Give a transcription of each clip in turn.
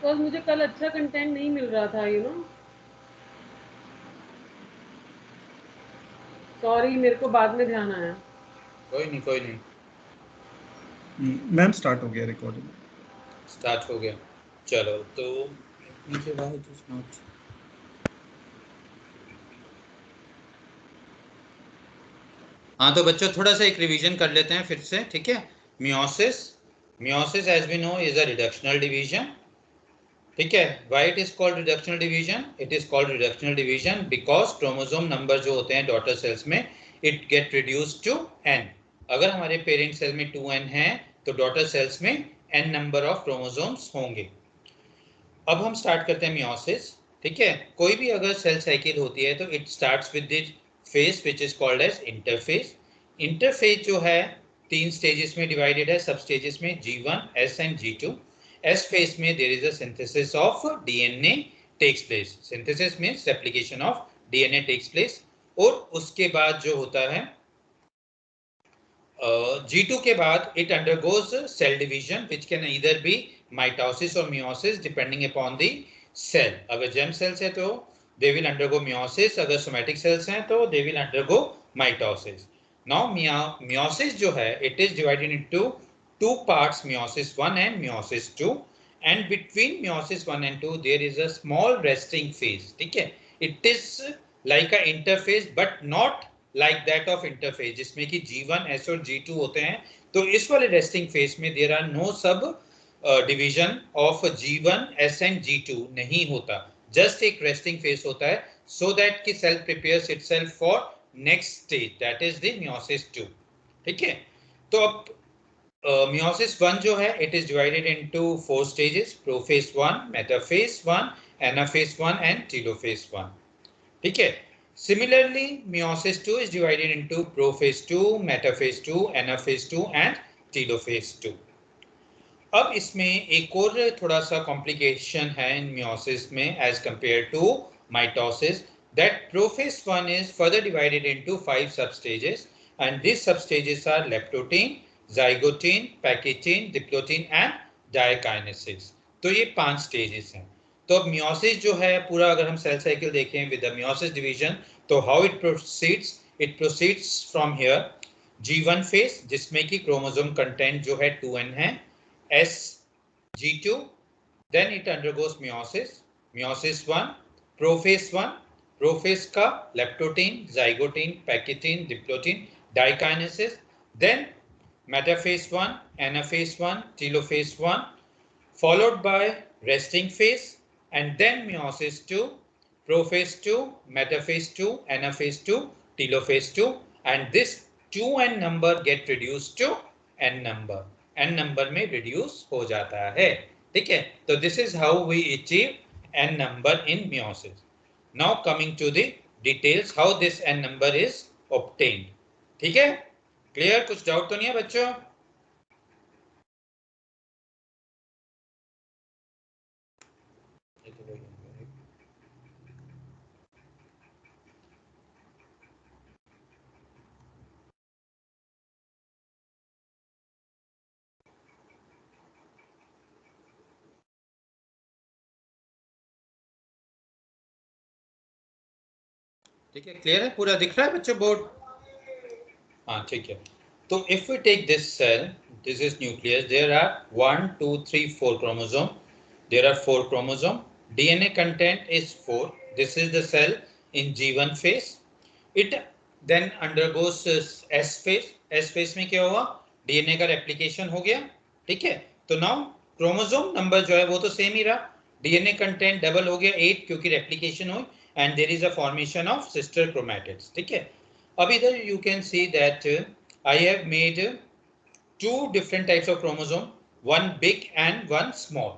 Because मुझे कल अच्छा कंटेंट नहीं मिल रहा था, यू नो। सॉरी, मेरे को बाद में ध्यान आया। कोई नहीं कोई नहीं, मैम स्टार्ट हो गया रिकॉर्डिंग। स्टार्ट हो गया। चलो तो नीचे why it is not। हाँ तो बच्चों थोड़ा सा एक रिवीजन कर लेते हैं फिर से, ठीक है। Meiosis, meiosis as we know is a reductional division, ठीक है। Why it is called reductional division? It is called reductional division because chromosome number जो होते हैं डॉटर सेल्स में, it get reduced to n। अगर हमारे पेरेंट सेल में 2n है तो डॉटर सेल्स में n नंबर ऑफ क्रोमोसोम्स होंगे। अब हम स्टार्ट करते हैं मियोसिस, ठीक है। कोई भी अगर सेल साइकिल होती है तो it starts with the phase which is called as interphase. Interphase जो है 3 स्टेजेस में डिवाइडेड है, सब स्टेजेस में G1, S and G2। S phase में there is a synthesis of DNA takes place। synthesis means replication of DNA takes place। और उसके बाद जो होता है G2 के बाद it undergoes cell division which can either be mitosis or meiosis depending upon the cell। अगर germ cells है तो they will undergo meiosis, अगर somatic cells हैं तो they will undergo mitosis। Now meiosis जो है it is divided into two parts, meiosis 1 and meiosis 2, and between meiosis 1 and 2 there is a small resting phase, ठीक है। It is like a interphase but not like that of interphase जिसमें कि G1, S और G2 होते हैं। तो इस वाले resting phase में there are no sub division of G1, S and G2 नहीं होता, just एक resting phase होता है so that कि cell prepares itself for next stage, that is the meiosis 2, ठीक है। तो अब meiosis 1 जो है it is divided into 4 stages, prophase 1, metaphase 1, anaphase 1 and telophase 1, ठीक है। Similarly, meiosis 2 is divided into prophase 2, metaphase 2, anaphase 2 and telophase 2। अब इसमें एक और थोड़ा सा कॉम्प्लिकेशन है इन meiosis में as compared to mitosis, that prophase 1 is further divided into 5 substages and these substages are leptotene, zygote, pachytene, diplotene and diakinesis। तो ये 5 स्टेजेस हैं। तो अब मियोसिस जो है पूरा अगर हम सेल साइकिल देखें विद द मियोसिस डिवीजन, तो how it proceeds from here. G1 phase जिसमें कि क्रोमोसोम कंटेंट जो है 2n है, S G2, then it undergoes meiosis, meiosis 1, prophase 1, prophase का leptotene, zygote, pachytene, diplotene, dikinesis, then metaphase 1, anaphase 1, telophase 1, followed by resting phase and then meiosis 2, prophase 2, metaphase 2, anaphase 2, telophase 2, and this 2n number get reduced to n number, n number में reduce हो जाता है, ठीक है। तो this is how we achieve n number in meiosis। Now coming to the details how this n number is obtained, ठीक है। Clear, कुछ डाउट तो नहीं है बच्चों? ठीक है, क्लियर है, पूरा दिख रहा है बच्चों बोर्ड? हाँ ठीक है। तो if we take this cell, this is nucleus, there are 1 2 3 4 chromosome, there are 4 chromosome, DNA content is 4, this is the cell in G1 phase. It then undergoes S phase. S phase में क्या हुआ, DNA का replication हो गया, ठीक है। तो now chromosome number जो है वो तो सेम ही रहा, डीएनए कंटेंट डबल हो गया 8 क्योंकि रेप्लिकेशन हुई, and there is a formation of sister chromatids, ठीक है। अब इधर you can see that I have made 2 different types of chromosome, one big and one small,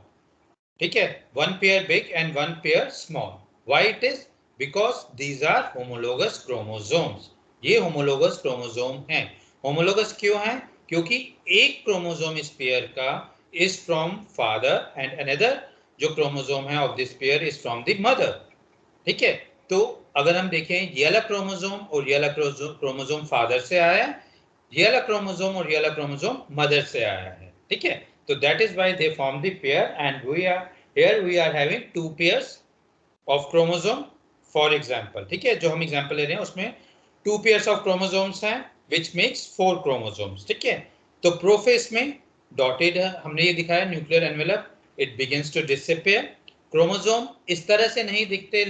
ठीक है। one pair big and one pair small। Why it is? Because these are homologous chromosomes। ये homologous chromosome हैं। homologous क्यों हैं? क्योंकि एक chromosome इस pair का is from father and another जो क्रोमोसोम है of this pair is from the mother, ठीक है। तो अगर हम देखें ये वाला क्रोमोसोम और ये वाला क्रोमोसोम फादर से आया है, ये वाला क्रोमोसोम और ये वाला क्रोमोसोम मदर से आया है, ठीक है। तो that is why they form the pair and Here we are having 2 pairs of chromosome for example, ठीक है, जो हम एग्जांपल ले रहे हैं उसमें 2 pairs of chromosomes हैं which makes 4 chromosomes, ठीक है। तो प्रोफेस में डॉटेड हमने ये दिखाया nuclear envelope, it begins to disappear. Chromosome इस तरह से नहीं दिखते,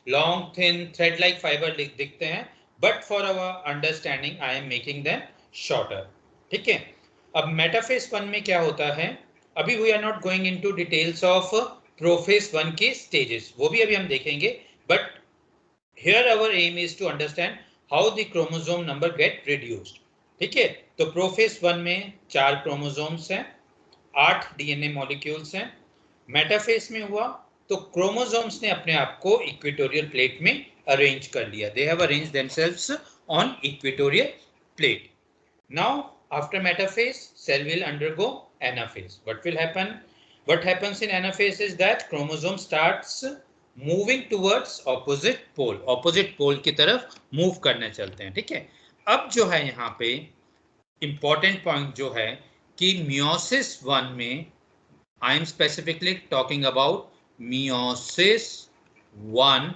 long thin thread like fibre दिखते हैं, but for our understanding I am making them shorter, ठीक है। अब मेटाफेज 1 में क्या होता है, अभी we are not going into details of prophase 1 के स्टेजेस, वो भी अभी हम देखेंगे, but here our aim is to understand how the chromosome number get reduced, ठीक है। तो प्रोफेज 1 में 4 क्रोमोसोम्स हैं, 8 डीएनए मॉलिक्यूल्स हैं। मेटाफेज में हुआ तो क्रोमोसोम्स ने अपने आप को इक्वेटोरियल प्लेट में अरेंज कर लिया, they have arrange themselves on equatorial plate. Now after metaphase, cell will undergo anaphase. What will happen? What happens in anaphase is that chromosome starts moving towards opposite pole. Opposite pole की तरफ move करने चलते हैं, ठीक है। अब जो है यहाँ पे important point जो है कि meiosis 1 में I am specifically talking about meiosis 1.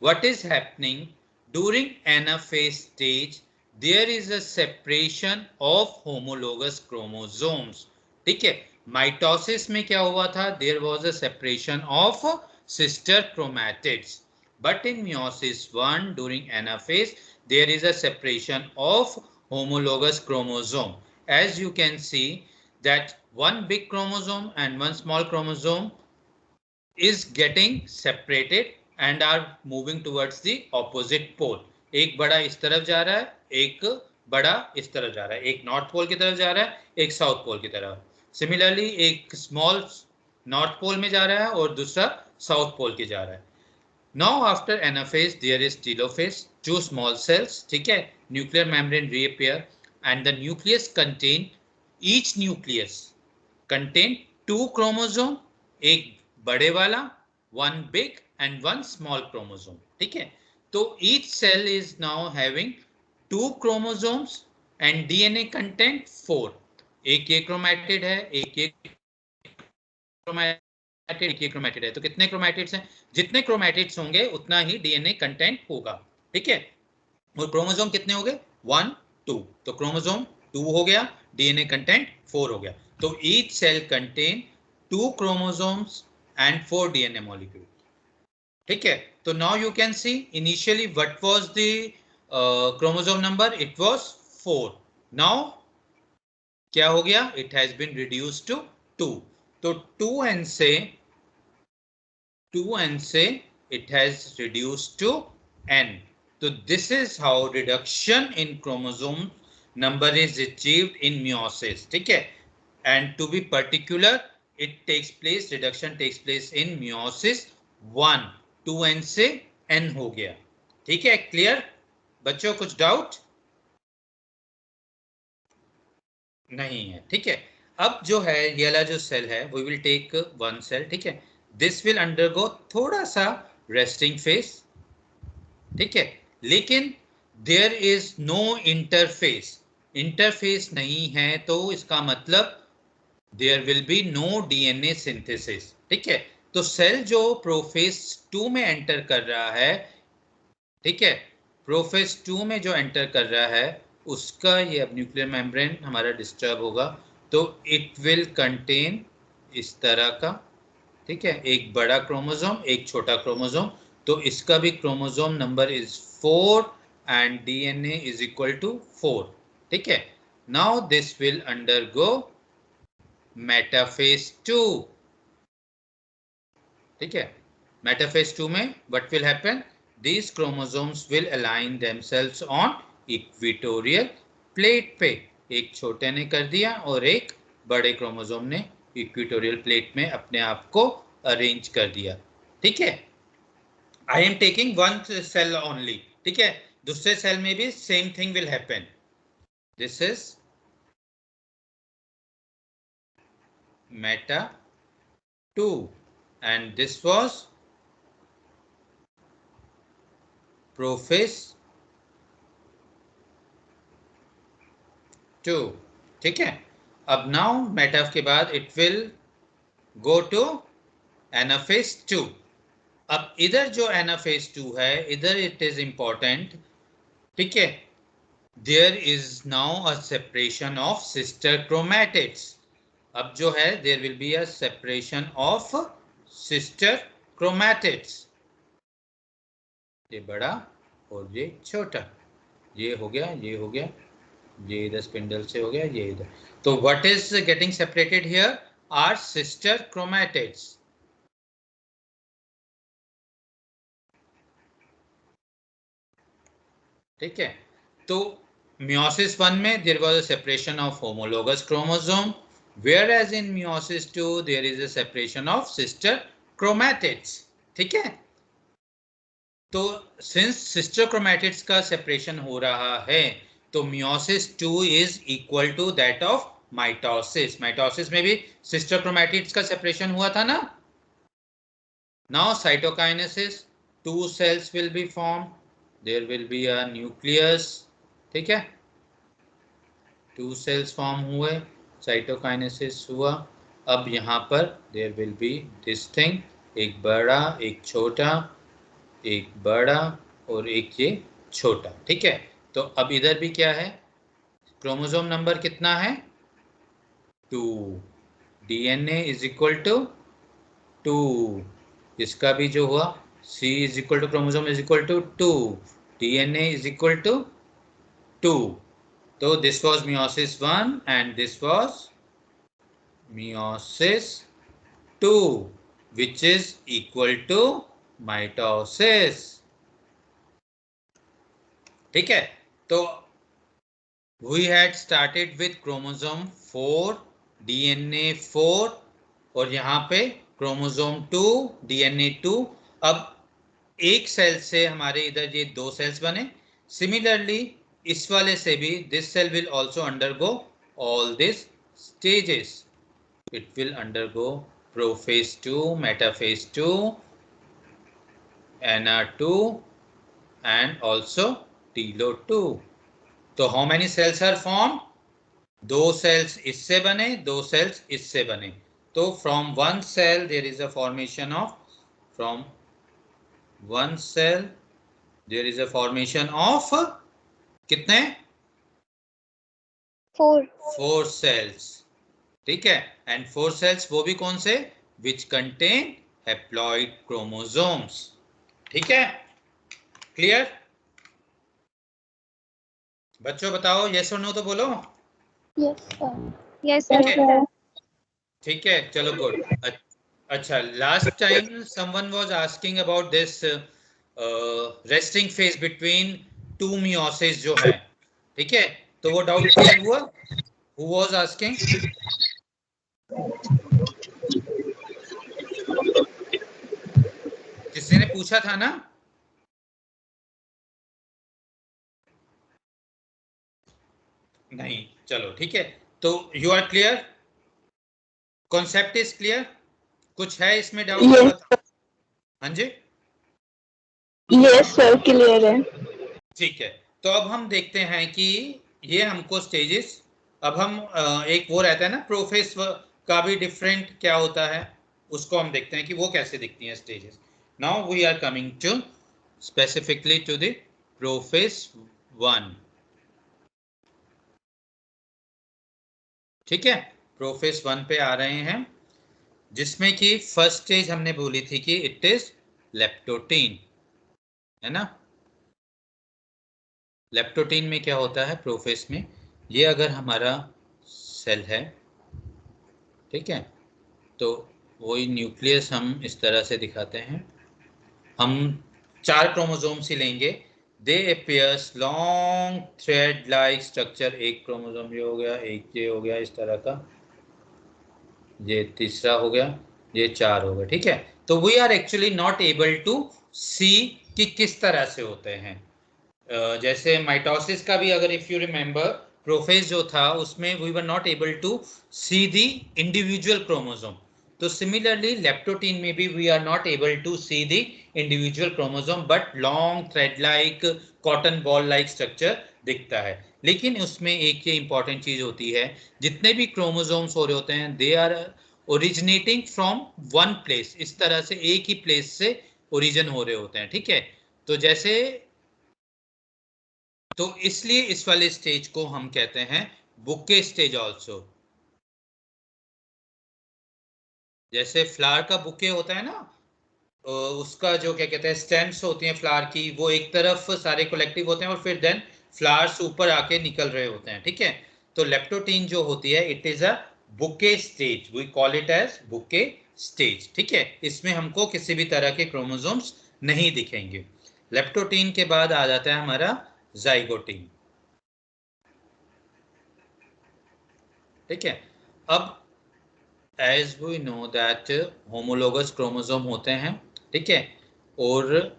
What is happening during anaphase stage? There is a separation of homologous chromosomes, ठीक है। माइटोसिस में क्या हुआ था, there was a separation of sister chromatids, but in meiosis 1 during anaphase there is a separation of homologous chromosome. As you can see that one big chromosome and one small chromosome is getting separated and are moving towards the opposite pole. एक बड़ा इस तरफ जा रहा है, एक बड़ा इस तरफ जा रहा है, एक नॉर्थ पोल की तरफ जा रहा है, एक साउथ पोल की तरफ। सिमिलरली एक स्मॉल नॉर्थ पोल में जा रहा है और दूसरा साउथ पोल की जा रहा है। Now after anaphase there is telophase, 2 small cells, ठीक है, nuclear membrane reappear and the nucleus contain, each nucleus contain 2 chromosome, एक बड़े वाला, 1 big and 1 small chromosome, ठीक है। तो each cell is now having 2 chromosomes and DNA content 4, एक ये क्रोमैटिड है, एक ये क्रोमैटिड है, तो कितने क्रोमैटिड्स हैं, जितने क्रोमैटिड्स होंगे उतना ही डीएनए कंटेंट होगा, ठीक है। और क्रोमोसोम कितने हो गए, 1 2, तो क्रोमोसोम 2 हो गया, डीएनए कंटेंट 4 हो गया। तो each cell contain 2 chromosomes and 4 DNA molecule, ठीक है। तो now you can see initially what was the chromosome number, it was 4, now क्या हो गया, it has been reduced to 2, तो 2n से it has reduced to n. So this is how reduction in chromosome number is achieved in meiosis, ठीक है। And to be particular, reduction takes place in meiosis 1, 2n से n हो गया, ठीक है। Clear बच्चों, कुछ डाउट नहीं है, ठीक है। अब जो है ये वाला जो सेल है, वी विल टेक 1 सेल, ठीक है। दिस विल अंडरगो थोड़ा सा रेस्टिंग फेज, ठीक है, लेकिन there is no interface, interface नहीं है, तो इसका मतलब there will be no DNA synthesis, ठीक है। तो सेल जो प्रोफेज 2 में एंटर कर रहा है, ठीक है, प्रोफेज 2 में जो एंटर कर रहा है उसका ये अब न्यूक्लियर मेम्ब्रेन हमारा डिस्टर्ब होगा, तो इट विल कंटेन इस तरह का, ठीक है, एक बड़ा क्रोमोसोम एक छोटा क्रोमोसोम, तो इसका भी chromosome number is 4 and DNA is equal to 4, ठीक है। Now this will undergo metaphase 2, ठीक है। मेटाफेज 2 में what will happen, these chromosomes will align themselves on equatorial plate पे, एक छोटे ने कर दिया और एक बड़े क्रोमोसोम ने इक्वेटोरियल प्लेट में अपने आप को अरेंज कर दिया, ठीक है। I am taking 1 cell only, ठीक है, दूसरे सेल में भी same thing will happen. This is meta 2 and this was prophase 2, ठीक है। अब नाउ मेटा के बाद it will go to anaphase 2। अब इधर जो एनाफेज 2 है, इधर इट इज इंपॉर्टेंट, ठीक है, there is now a separation of sister chromatids. अब जो है there will be a separation of sister chromatids, ये बड़ा और ये छोटा, ये हो गया, ये हो गया, ये इधर स्पिंडल से हो गया, ये इधर। तो what is getting separated here are sister chromatids, ठीक है। तो meiosis 1 में there was a separation of homologous chromosome, whereas in meiosis 2 there is a separation of sister chromatids, ठीक है। तो since sister chromatids का separation हो रहा है, तो meiosis 2 is equal to that of mitosis। mitosis में भी sister chromatids का separation हुआ था ना। now cytokinesis, 2 cells will be formed, there will be a nucleus, ठीक है, 2 सेल्स फॉर्म हुए, साइटोकाइनेसिस हुआ। अब यहाँ पर there will be this thing, एक बड़ा एक छोटा, एक बड़ा और एक ये छोटा, ठीक है। तो अब इधर भी क्या है, क्रोमोसोम नंबर कितना है 2, डीएनए इज इक्वल टू 2, इसका भी जो हुआ C is equal to chromosome is equal to 2, DNA is equal to 2। So this was meiosis 1 and this was meiosis 2, which is equal to mitosis, ठीक है। तो we had started with chromosome 4, DNA 4 और यहाँ पे chromosome 2, DNA 2। अब एक cell से हमारे इधर ये 2 सेल्स बने। सिमिलरली इस वाले से भी this cell will also undergo all this stages, it will undergo prophase 2, metaphase 2, NR2 and also टीलो 2। तो how many cells are form, 2 cells इससे बने, 2 सेल्स इससे बने। तो from one cell there is a formation of, from one cell there is a formation of कितने, 4 sales, ठीक है। एंड 4 सेल्स वो भी कौन से, विच कंटेन हैप्लॉइड क्रोमोसोम्स, ठीक है। क्लियर बच्चों, बताओ यस और नो तो बोलो। यस ठीक है, सर। ठीक है, चलो गुड। अच्छा, last time someone was asking about this resting phase between 2 meiosis जो है, ठीक है। तो वो डाउट क्लियर हुआ, हु वाज आस्किंग, किसी ने पूछा था ना। नहीं, चलो ठीक है। तो you are clear, concept is clear, कुछ है इसमें डाउट तो बताओ। हाँ जी, यस सर, क्लियर है। ठीक है। तो अब हम देखते हैं कि ये हमको स्टेजेस, अब हम एक वो रहता है ना प्रोफेस का भी डिफरेंट क्या होता है, उसको हम देखते हैं कि वो कैसे दिखती हैं stages. Now we are coming to specifically to the prophase 1, ठीक है। प्रोफेस 1 पे आ रहे हैं, जिसमें कि फर्स्ट स्टेज हमने बोली थी कि इट इज लेप्टोटीन, है ना। लेप्टोटीन में क्या होता है प्रोफेस में, ये अगर हमारा सेल है, ठीक है, तो वही न्यूक्लियस हम इस तरह से दिखाते हैं। हम 4 क्रोमोसोम्स ही लेंगे, they appears long thread like structure, एक क्रोमोसोम ये हो गया, एक ये हो गया इस तरह का, ये तीसरा हो गया, ये 4 हो गए, ठीक है। तो we are actually not able to see कि किस तरह से होते हैं। जैसे माइटोसिस का भी अगर इफ यू रिमेंबर प्रोफेज जो था उसमें we were not able to see the individual chromosome, तो सिमिलरली लेप्टोटीन में भी we are not able to see the individual chromosome, but long thread like cotton ball like structure दिखता है। लेकिन उसमें एक ये इंपॉर्टेंट चीज होती है, जितने भी क्रोमोसोम्स हो रहे होते हैं they are originating from one place, इस तरह से एक ही प्लेस से ओरिजिन हो रहे होते हैं, ठीक है। तो जैसे, तो इसलिए इस वाले स्टेज को हम कहते हैं बुके स्टेज ऑल्सो। जैसे फ्लावर का बुके होता है ना, उसका जो क्या कहते हैं स्टेम्स होती हैं फ्लावर की, वो एक तरफ सारे कलेक्टिव होते हैं और फिर देन फ्लावर्स ऊपर आके निकल रहे होते हैं, ठीक है। तो लेप्टोटीन जो होती है, it is a bouquet stage, we call it as bouquet stage, ठीक है। इसमें हमको किसी भी तरह के क्रोमोसोम्स नहीं दिखेंगे। लेप्टोटीन के बाद आ जाता है हमारा जाइगोटीन, ठीक है। अब as we know that homologous chromosome होते हैं, ठीक है। और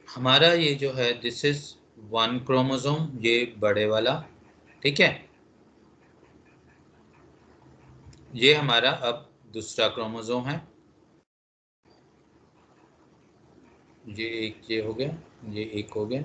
हमारा ये जो है दिस इज वन क्रोमोसोम, ये बड़े वाला, ठीक है। ये हमारा अब दूसरा क्रोमोसोम है, ये एक, ये हो गया, ये एक हो गया,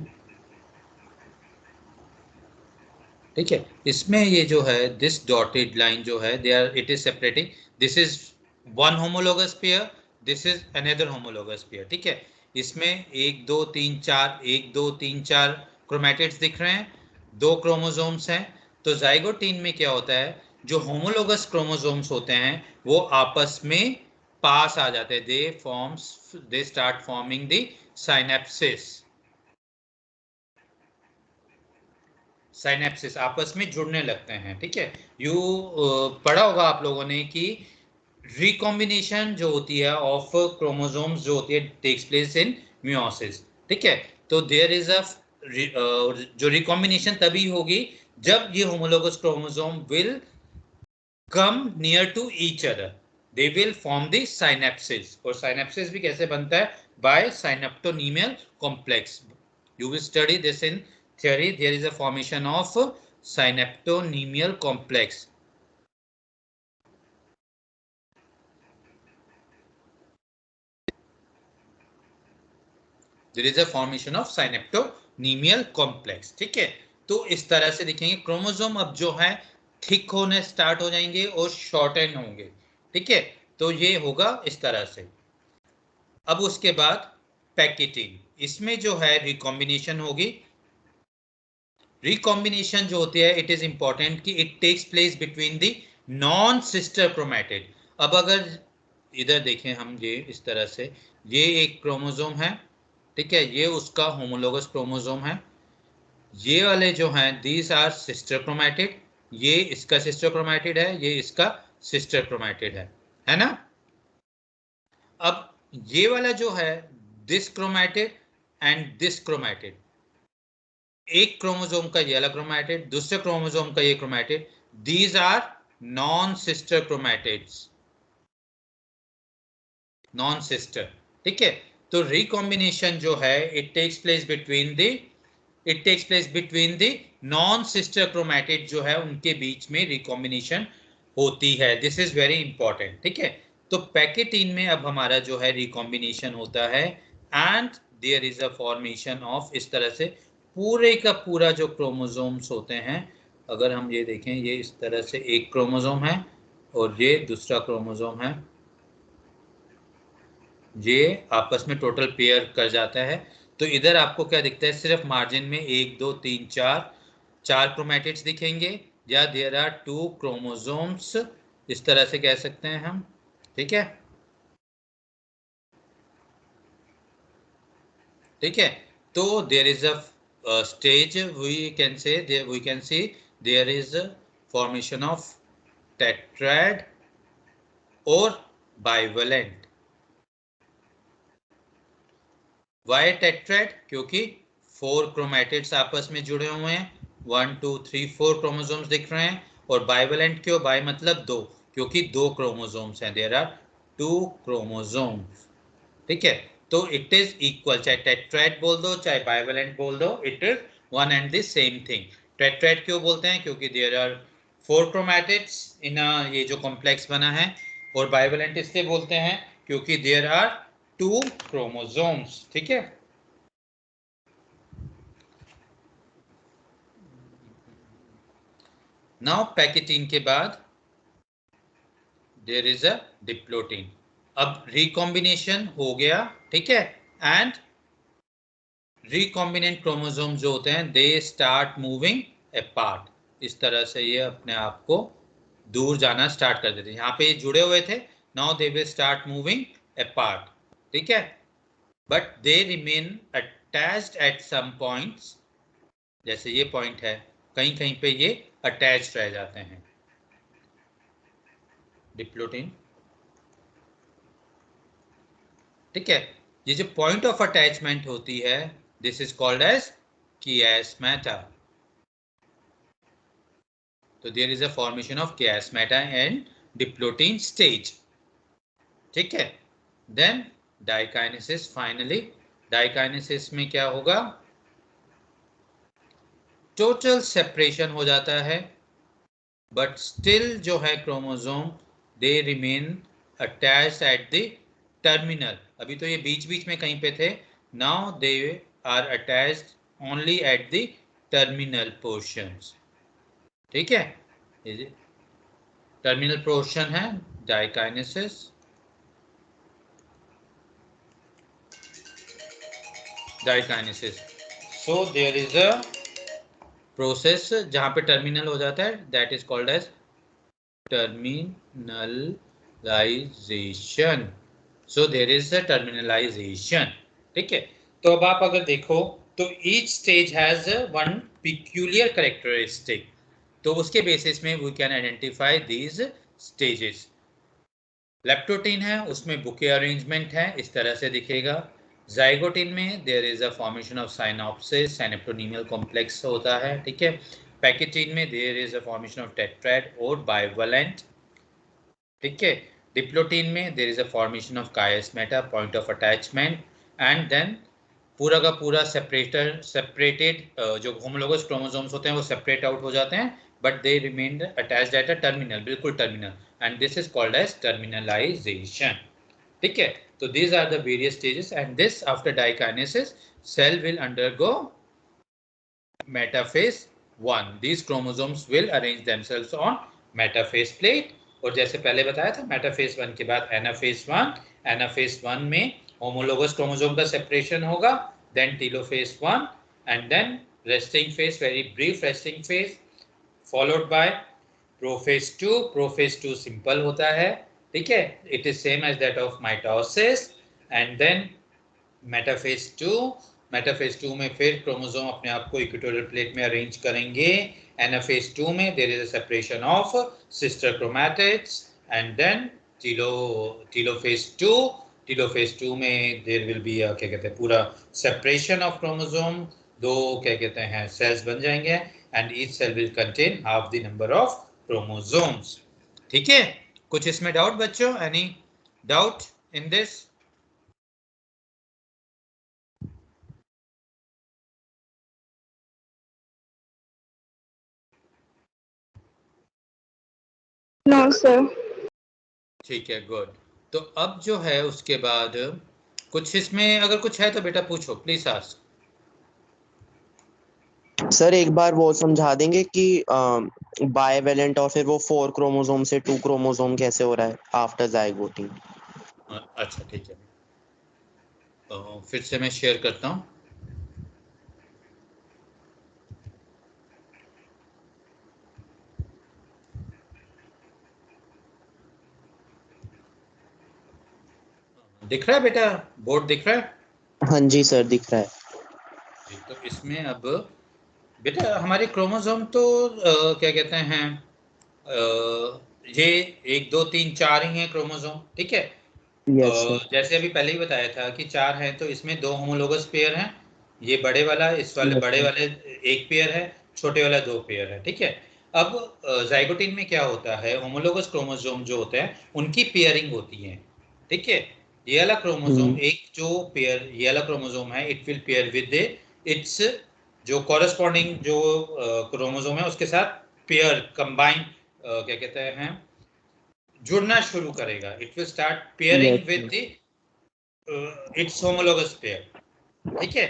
ठीक है। इसमें ये जो है दिस डॉटेड लाइन जो है, they are, it is separating, this is one homologous pair, this is another homologous pair, ठीक है। इसमें एक दो तीन चार, एक दो तीन चार क्रोमैटिड्स दिख रहे हैं, दो क्रोमोसोम्स हैं। तो जाइगोटीन में क्या होता है, जो होमोलोगस क्रोमोसोम्स होते हैं वो आपस में पास आ जाते हैं, they start forming the synapsis, synapsis आपस में जुड़ने लगते हैं, ठीक है। यू पढ़ा होगा आप लोगों ने कि रिकॉम्बिनेशन जो होती है ऑफ क्रोमोसोम्स जो होती है टेक्स प्लेस इन मियोसिस, ठीक है। तो देयर इज अ जो रिकॉम्बिनेशन तभी होगी जब ये homologous chromosome will come near to each other, they will form the synapsis. और साइनेप्सिस भी कैसे बनता है, by synaptonemal complex. You will study this in theory. There is a formation of synaptonemal complex. There is a formation of synaptonemal complex, ठीक है। तो इस तरह से देखेंगे क्रोमोसोम अब जो है थिक होने स्टार्ट हो जाएंगे और शॉर्टन होंगे, ठीक है। तो ये होगा इस तरह से। अब उसके बाद पैकेटिन, इसमें जो है रिकॉम्बिनेशन होगी। रिकॉम्बिनेशन जो होती है इट इज इंपॉर्टेंट कि it takes place between the non sister chromatid. अब अगर इधर देखें हम, ये इस तरह से, ये एक क्रोमोसोम है, ठीक है, ये उसका होमोलोगस क्रोमोसोम है। ये वाले जो हैं दीज आर सिस्टर क्रोमैटिड, ये इसका सिस्टर क्रोमैटिड है, ये इसका सिस्टर क्रोमैटिड है ना। अब ये वाला जो है this chromatid and this chromatid, एक क्रोमोसोम का ये वाला क्रोमैटिड, दूसरे क्रोमोसोम का ये chromatid, these are non sister chromatids, non sister, ठीक है। तो रिकॉम्बिनेशन जो है it takes place between the, it takes place between the non sister chromatid जो है उनके बीच में रिकॉम्बिनेशन होती है। दिस इज वेरी इंपॉर्टेंट, ठीक है। तो पैकेटीन में अब हमारा जो है रिकॉम्बिनेशन होता है and there is a formation of, इस तरह से पूरे का पूरा जो क्रोमोसोम्स होते हैं, अगर हम ये देखें, ये इस तरह से एक क्रोमोसोम है और ये दूसरा क्रोमोसोम है, ये आपस में टोटल पेयर कर जाता है। तो इधर आपको क्या दिखता है, सिर्फ मार्जिन में एक दो तीन चार, चार क्रोमैटिड्स दिखेंगे, या देयर आर टू क्रोमोसोम्स, इस तरह से कह सकते हैं हम, ठीक है, ठीक है। तो there is a stage, we can say, we can see there is formation of tetrad और बाइवेलेंट। वाई टेट्राड, क्योंकि फोर क्रोमैटिड्स आपस में जुड़े हुए हैं, one two three four chromosomes दिख रहे हैं। और बाइवेलेंट क्यों, बाई मतलब दो, क्योंकि दो क्रोमोसोम्स हैं, देयर आर टू क्रोमोसोम्स, ठीक है। तो इट इज इक्वल, चाहे टेट्राड बोल दो चाहे बाइवेलेंट बोल दो, it is one and the same thing. Tetrad क्यों बोलते हैं, क्योंकि देयर आर फोर क्रोमैटिड्स इन ये जो कॉम्प्लेक्स बना है। और बाइवेलेंट इसलिए बोलते हैं क्योंकि देयर आर टू क्रोमोसोम्स, ठीक है। नाउ पैकेटीन के बाद देयर इज अ डिप्लोटीन। अब रिकॉम्बिनेशन हो गया, ठीक है, एंड रिकॉम्बिनेंट क्रोमोसोम जो होते हैं दे स्टार्ट मूविंग अपार्ट। इस तरह से ये अपने आप को दूर जाना स्टार्ट कर देते हैं। यहाँ पे जुड़े हुए थे, now they will start moving apart, ठीक है, but they remain attached at some points. जैसे ये पॉइंट है, कहीं कहीं पे ये अटैच रह जाते हैं डिप्लोटीन, ठीक है। ये जो पॉइंट ऑफ अटैचमेंट होती है this is called as chiasmata. So there is a formation of chiasmata and diplotene stage, ठीक है। देन डाइकाइनेसिस, फाइनली डाइकाइनेसिस में क्या होगा, टोटल सेपरेशन हो जाता है, बट स्टिल जो है chromosome they remain attached at the terminal. अभी तो ये बीच बीच में कहीं पे थे, now they are attached only at the terminal portions, ठीक है। टर्मिनल पोर्शन है diakinesis. Diakinesis, so there is a process जहां पे टर्मिनल हो जाता है, that is called as terminalization. So there is a terminalization, ठीक है। तो अब आप अगर देखो तो each stage has one peculiar characteristic, तो उसके बेसिस में we can identify these stages. Leptotene है उसमें बुके अरेंजमेंट है, इस तरह से दिखेगा। जाइगोटीन में there is a formation of synapsis, synaptonemal complex होता है, ठीक है। पैकेटीन में there is a formation of tetrad और बाइवलेंट, ठीक है। डिप्लोटीन में there is a formation of chiasmata, point of attachment, and then पूरा का पूरा सेपरेटेड जो होमोलोगस क्रोमोसोम्स होते हैं वो सेपरेट आउट हो जाते हैं, but they remain attached at a terminal, बिल्कुल terminal, and this is called as terminalisation, ठीक है। तो these are the various stages, and this after dikinesis cell will undergo metaphase 1. These chromosomes will arrange themselves on metaphase plate, और जैसे पहले बताया था metaphase 1 के बाद एनाफेज 1। एनाफेज 1 में होमोलोगस क्रोमोसोम का सेपरेशन होगा, then telophase 1, and then resting phase, very brief resting phase, followed by prophase 2। Prophase 2 simple होता है, ठीक है, it is same as that of mitosis, and then metaphase 2। Metaphase 2 में फिर chromosome अपने आप को इक्वेटोरियल प्लेट में अरेंज करेंगे। एनाफेज 2 में there is a separation of sister chromatids, and then telophase 2। Telophase 2 में देयर विल बी क्या कहते हैं पूरा सेपरेशन ऑफ क्रोमोसोम, दो क्या कहते हैं सेल्स बन जाएंगे, and each cell will contain half the number of chromosomes, ठीक है। कुछ इसमें डाउट बच्चों, any doubt in this? No sir. ठीक है, गुड। तो अब जो है उसके बाद कुछ इसमें अगर कुछ है तो बेटा पूछो, प्लीज आस्क। सर एक बार वो समझा देंगे कि बाइवेलेंट और फिर वो 4 क्रोमोसोम से 2 क्रोमोसोम कैसे हो रहा है आफ्टर जाइगोटी? अच्छा ठीक है, तो फिर से मैं शेयर करता हूँ। दिख रहा है बेटा, बोर्ड दिख रहा है? हाँ जी सर दिख रहा है। तो इसमें अब बेटा हमारे क्रोमोसोम तो क्या कहते हैं ये 1 2 3 4 ही हैं क्रोमोसोम, ठीक है। Yes sir. जैसे अभी पहले ही बताया था कि 4 हैं, तो इसमें 2 होमोलोगस पेयर हैं, ये बड़े वाला, इस वाले Yes, बड़े sir. वाले 1 पेयर है, छोटे वाला 2 पेयर है, ठीक है। अब जाइगोटीन में क्या होता है, होमोलोगस क्रोमोसोम जो होते हैं उनकी पेयरिंग होती है, ठीक है। ये वाला क्रोमोसोम एक जो पेयर ये वाला क्रोमोसोम है, it will pair with its जो कॉरेस्पॉन्डिंग जो क्रोमोसोम है उसके साथ पेयर कंबाइन क्या कहते हैं जुड़ना शुरू करेगा, it will start pairing Yes, with sir. The it's homologous pair, ठीक है।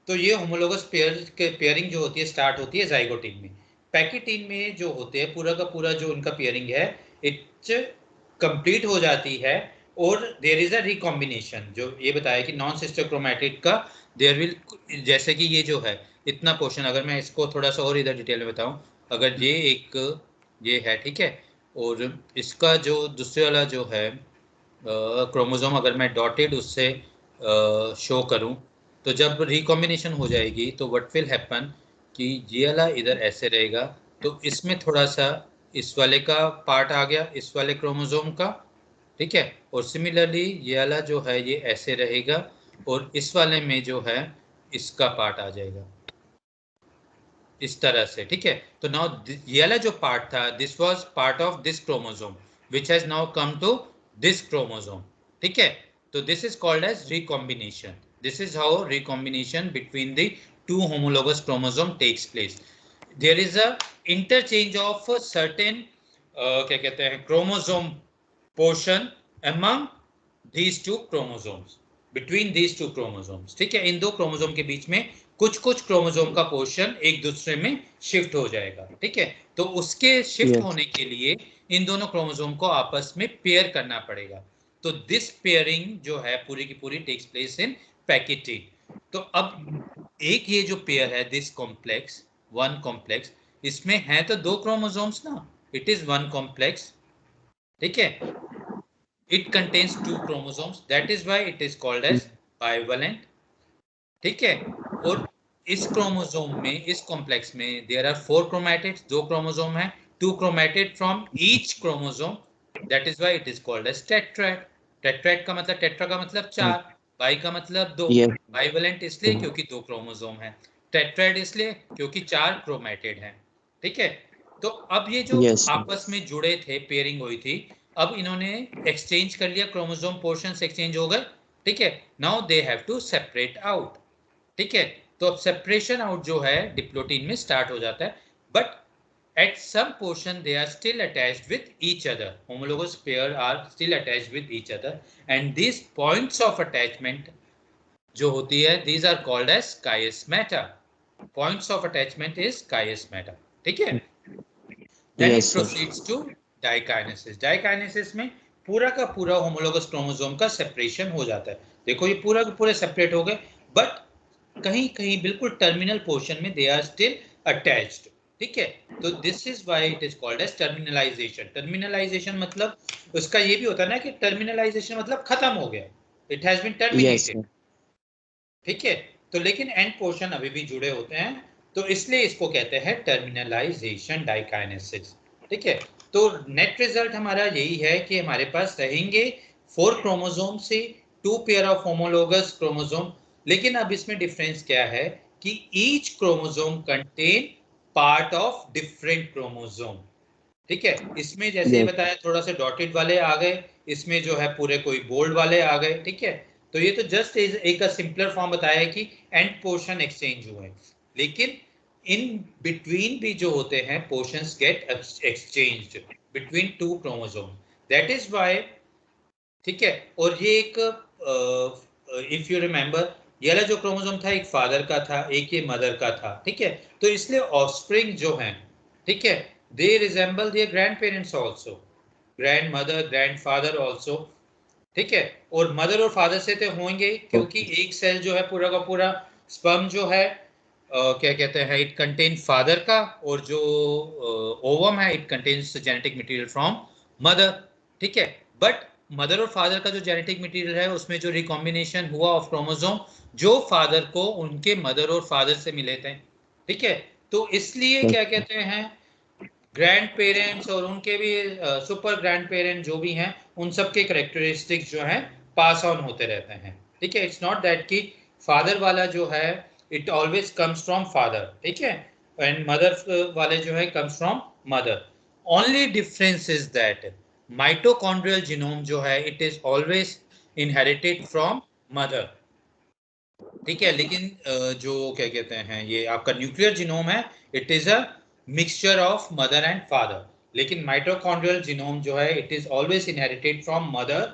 तो ये होमोलोगस पेयर के पेयरिंग जो होती है स्टार्ट होती है जाइगोटीन में। पैकेटीन में जो होते हैं पूरा का पूरा जो उनका पेयरिंग है, इट कंप्लीट हो जाती है और देयर इज अ रिकॉम्बिनेशन, जो ये बताया कि नॉन सिस्टर क्रोमैटिड का देयर विल, जैसे कि ये जो है इतना पोर्शन, अगर मैं इसको थोड़ा सा और इधर डिटेल में बताऊं, अगर ये एक ये है, ठीक है, और इसका जो दूसरे वाला जो है क्रोमोसोम अगर मैं डॉटेड उससे शो करूं, तो जब रिकॉम्बिनेशन हो जाएगी तो व्हाट विल हैपन कि ये वाला इधर ऐसे रहेगा, तो इसमें थोड़ा सा इस वाले का पार्ट आ गया इस वाले क्रोमोसोम का, ठीक है, और सिमिलरली ये वाला जो है ये ऐसे रहेगा और इस वाले में जो है इसका पार्ट आ जाएगा इस तरह से, ठीक है। तो नाउ ये वाला जो पार्ट था this was part of this chromosome which has now come to this chromosome, ठीक है। तो this is called as recombination, this is how recombination between the two homologous chromosome takes place. There is a interchange of certain क्या कहते हैं chromosome portion among these two chromosomes, between these two chromosomes, ठीक है। इन दो chromosome के बीच में कुछ कुछ क्रोमोसोम का पोर्शन एक दूसरे में शिफ्ट हो जाएगा, ठीक है। तो उसके शिफ्ट Yes. होने के लिए इन दोनों क्रोमोसोम को आपस में पेयर करना पड़ेगा। तो दिस पेयरिंग जो है पूरी की पूरी टेक्स प्लेस इन पैकेटिन। तो अब एक ये जो पेयर है दिस कॉम्प्लेक्स वन कॉम्प्लेक्स, इसमें है तो दो क्रोमोसोम्स ना, इट इज वन कॉम्प्लेक्स, ठीक है। It contains two chromosomes, that is why it is called as bivalent, ठीक है। और इस क्रोमोसोम में इस कॉम्प्लेक्स में there are four chromatids, दो क्रोमोसोम है, two chromatid from each chromosome, that is why it is called as tetrad। tetrad का मतलब टेट्रा का मतलब चार, बाई का मतलब दो, Yes. बाइवेलेंट इसलिए क्योंकि दो क्रोमोसोम है, टेट्राड इसलिए क्योंकि चार क्रोमैटिड है, ठीक है। तो अब ये जो Yes. आपस में जुड़े थे पेयरिंग हुई थी, अब इन्होंने एक्सचेंज कर लिया, क्रोमोसोम पोर्शंस एक्सचेंज हो गए, ठीक है। Now they have to separate out, ठीक है। तो अब सेपरेशन आउट जो है डिप्लोटीन में स्टार्ट हो जाता है, but at some portion they are still attached with each other, homologous pair are still attached with each other, and these points of attachment जो होती है these are called as chiasmata, points of attachment is chiasmata, ठीक है। then Yes, it sir. proceeds to dikinesis। dikinesis में पूरा का पूरा homologous chromosome का सेपरेशन हो जाता है, देखो ये पूरा के पूरे सेपरेट हो गए, बट कहीं कहीं बिल्कुल टर्मिनल पोर्शन में दे आर स्टिल अटैच्ड, ठीक है। तो this is why it is called as terminalization. Terminalization मतलब उसका ये भी होता है ना कि टर्मिनलाइजेशन मतलब खत्म हो गया, it has been Yes, terminated, sir. ठीक है। तो लेकिन एंड पोर्शन अभी भी जुड़े होते हैं, तो इसलिए इसको कहते हैं टर्मिनलाइजेशन डाइकाइनेसिस, ठीक है। तो नेट रिजल्ट हमारा यही है कि हमारे पास रहेंगे 4 क्रोमोसोम से 2 पेयर ऑफ होमोलोगस क्रोमोसोम, लेकिन अब इसमें डिफरेंस क्या है कि each chromosome contain part of different chromosome, ठीक है। इसमें जैसे ही Yes. बताया थोड़ा सा डॉटेड वाले आ गए, इसमें जो है पूरे कोई बोल्ड वाले आ गए, ठीक है। तो ये तो जस्ट एक सिंपलर फॉर्म बताया है कि एंड पोर्शन एक्सचेंज हुए, लेकिन इन बिटवीन भी जो होते हैं portions get exchanged between two chromosome, that is why, ठीक है। और ये एक इफ यू रिमेंबर ये वाला जो क्रोमोसोम था एक फादर का था एक ये मदर का था, ठीक है। तो इसलिए ऑफस्प्रिंग जो हैं, ठीक है, they resemble their grand parents also, grand mother grand father also, ठीक है। और मदर और फादर से तो होंगे क्योंकि एक सेल जो है पूरा का पूरा स्पर्म जो है क्या कहते हैं इट कंटेन फादर का, और जो ओवम है it contains genetic material from mother, ठीक है। बट मदर और फादर का जो जेनेटिक मटेरियल है उसमें जो रिकॉम्बिनेशन हुआ ऑफ क्रोमोसोम जो फादर को उनके मदर और फादर से मिले थे, ठीक है। तो इसलिए क्या कहते हैं ग्रैंड पेरेंट्स और उनके भी सुपर ग्रैंड पेरेंट जो भी हैं उन सब के कैरेक्टरिस्टिक्स जो हैं पास ऑन होते रहते हैं, ठीक है। इट्स नॉट दैट कि फादर वाला जो है it always comes from father, ठीक है, एंड मदर वाले जो है comes from mother. Only difference is that mitochondrial genome जो है it is always inherited from mother, ठीक है। लेकिन जो क्या कहते हैं ये आपका न्यूक्लियर जीनोम है it is a mixture of mother and father, लेकिन माइटोकॉन्ड्रियल जीनोम जो है it is always inherited from mother,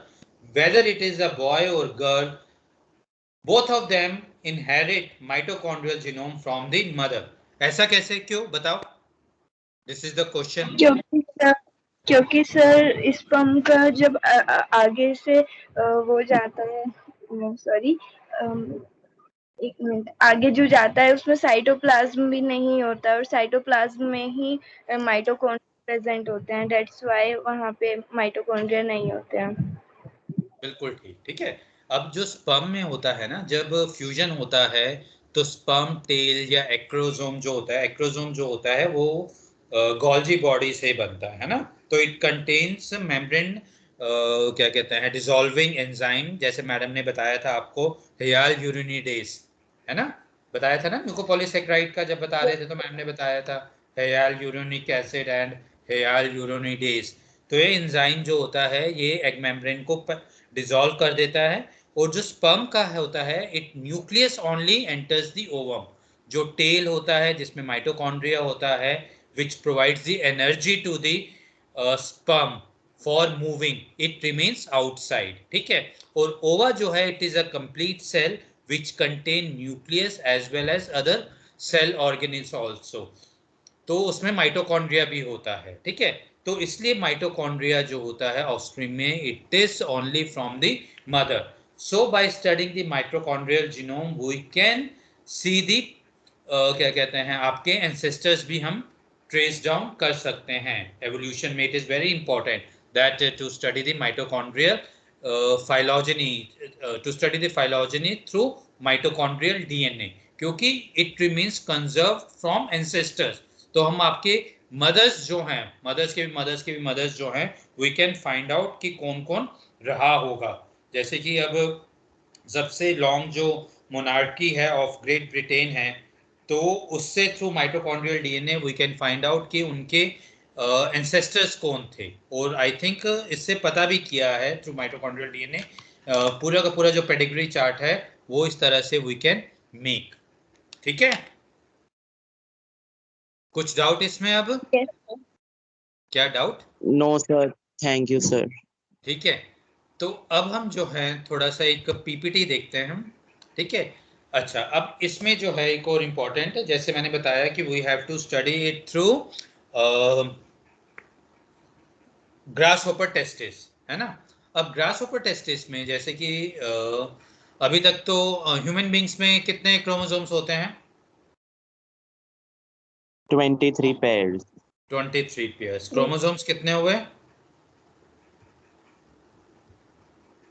whether it is a boy और girl, both of them inherit mitochondrial genome from the mother. ऐसा कैसे क्यों बताओ, this is the question. क्योंकि sir क्योंकि सर स्पर्म का जब आगे से वो जाता है, सॉरी, एक मिनट, आगे जो जाता है उसमें साइटोप्लाज्म भी नहीं होता और साइटोप्लाज्म में ही माइटोकॉन्ड्रिया प्रेजेंट होते हैं, दैट्स व्हाई वहाँ पे माइटोकॉन्ड्रिया नहीं होते हैं। बिल्कुल ठीक, ठीक है। अब जो स्पर्म में होता है ना, जब फ्यूजन होता है तो स्पर्म टेल या एक्रोसोम जो होता है, एक्रोसोम जो होता है वो गोल्जी बॉडी से बनता है ना। तो इट कंटेन्स मेम्ब्रेन, क्या कहते हैं, डिसॉल्विंग एंजाइम, जैसे मैडम ने बताया था आपको, हियाल यूरिनिडेज, है ना, बताया था ना म्यूकोपॉलीसेकेराइड का जब बता रहे थे तो मैम ने बताया था हियाल यूरोनिक एसिड एंड हियाल यूरोनिडेज। तो ये एंजाइम जो होता है ये एग मेम्ब्रेन को डिसॉल्व कर देता है, और जो स्पर्म का होता है it nucleus only enters the ovum. जो टेल होता है जिसमें माइटोकॉन्ड्रिया होता है which provides the energy to the sperm for moving, it remains outside, ठीक है। और ओवा जो है it is a complete cell which contain nucleus as well as other cell organelles also। तो उसमें माइटोकॉन्ड्रिया भी होता है, ठीक है। तो इसलिए माइटोकॉन्ड्रिया जो होता है ऑफस्प्रिंग में it is only from the mother. So by studying the mitochondrial genome we can see the क्या कहते हैं आपके एंसेस्टर्स भी हम ट्रेस डाउन कर सकते हैं। एवोल्यूशन में it is very important that to study the mitochondrial phylogeny, to study the phylogeny through mitochondrial DNA, क्योंकि it remains conserved from ancestors। तो हम आपके मदर्स जो हैं, मदर्स के भी मदर्स जो हैं, we can find out कि कौन कौन रहा होगा। जैसे कि अब सबसे लॉन्ग जो मोनार्की है ऑफ ग्रेट ब्रिटेन है, तो उससे through mitochondrial DNA we can find out कि उनके एंसेस्टर्स कौन थे। और आई थिंक इससे पता भी किया है थ्रू माइटोकॉन्ड्रियल डीएनए, पूरा का पूरा जो पेडिग्री चार्ट है वो इस तरह से वी कैन मेक, ठीक है। कुछ डाउट इसमें अब? Yes, sir. क्या doubt? No sir, thank you sir. ठीक है, तो अब हम जो है थोड़ा सा एक पीपीटी देखते हैं हम, ठीक है। अच्छा, अब इसमें जो है एक और इम्पोर्टेंट है, जैसे मैंने बताया कि we have to study it through grasshopper testis, है ना। अब ग्रास होपर टेस्टिस में जैसे कि अभी तक तो ह्यूमन बींग्स में कितने क्रोमोसोम्स होते हैं? 23 पेयर्स। 23 पेयर्स। क्रोमोसोम्स कितने हुए?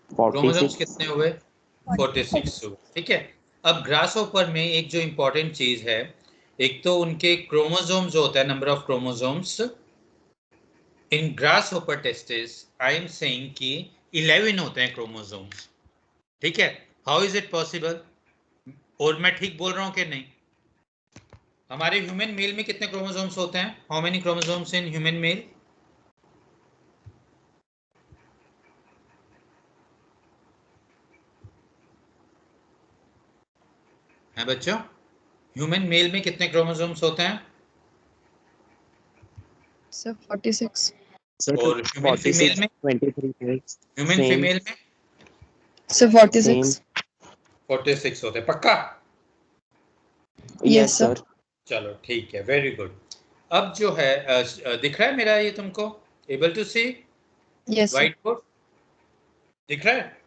क्रोमोसोम्स 46। कितने हुए? 46 हुए, ठीक है। अब ग्रास होपर में एक जो इंपॉर्टेंट चीज है, एक तो उनके क्रोमोसोम्स जो होता है, number of chromosomes in grass hopper testis I am saying कि 11 होते हैं क्रोमोसोम्स, ठीक है। How is it possible? और मैं ठीक बोल रहा हूं कि नहीं? हमारे ह्यूमन मेल में कितने क्रोमोसोम्स होते हैं? How many chromosomes in human male? हैं बच्चों, ह्यूमन मेल में कितने क्रोमोसोम्स होते हैं? Sir, 46. सर और ह्यूमन फीमेल 46, में? 23 पेयर्स। ह्यूमन सेम फीमेल में? Sir, 46. 46 होते हैं, पक्का? Yes, yes sir. सर। चलो ठीक है, वेरी गुड। अब जो है दिख रहा है मेरा ये तुमको? Able to see? Yes, sir. White board दिख रहा है?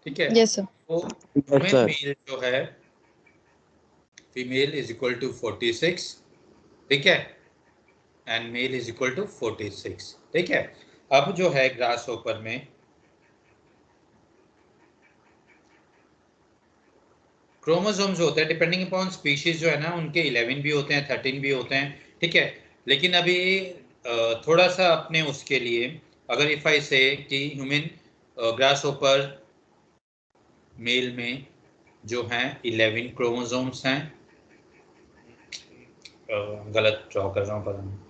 ठीक है। Yes, sir. तो यस ह्यूमन सर। मेल जो है, फीमेल इज इक्वल टू 46, ठीक है, and male is equal to 46, ठीक है। अब जो है ग्रास होपर में क्रोमोसोम्स होते हैं डिपेंडिंग अपॉन स्पीशीज जो है ना, उनके 11 भी होते हैं, 13 भी होते हैं, ठीक है। लेकिन अभी थोड़ा सा अपने उसके लिए, अगर इफ आई से कि ह्यूमन ग्रास होपर मेल में जो हैं 11 क्रोमोसोम्स हैं, गलत ड्रॉ कर रहा हूँ पर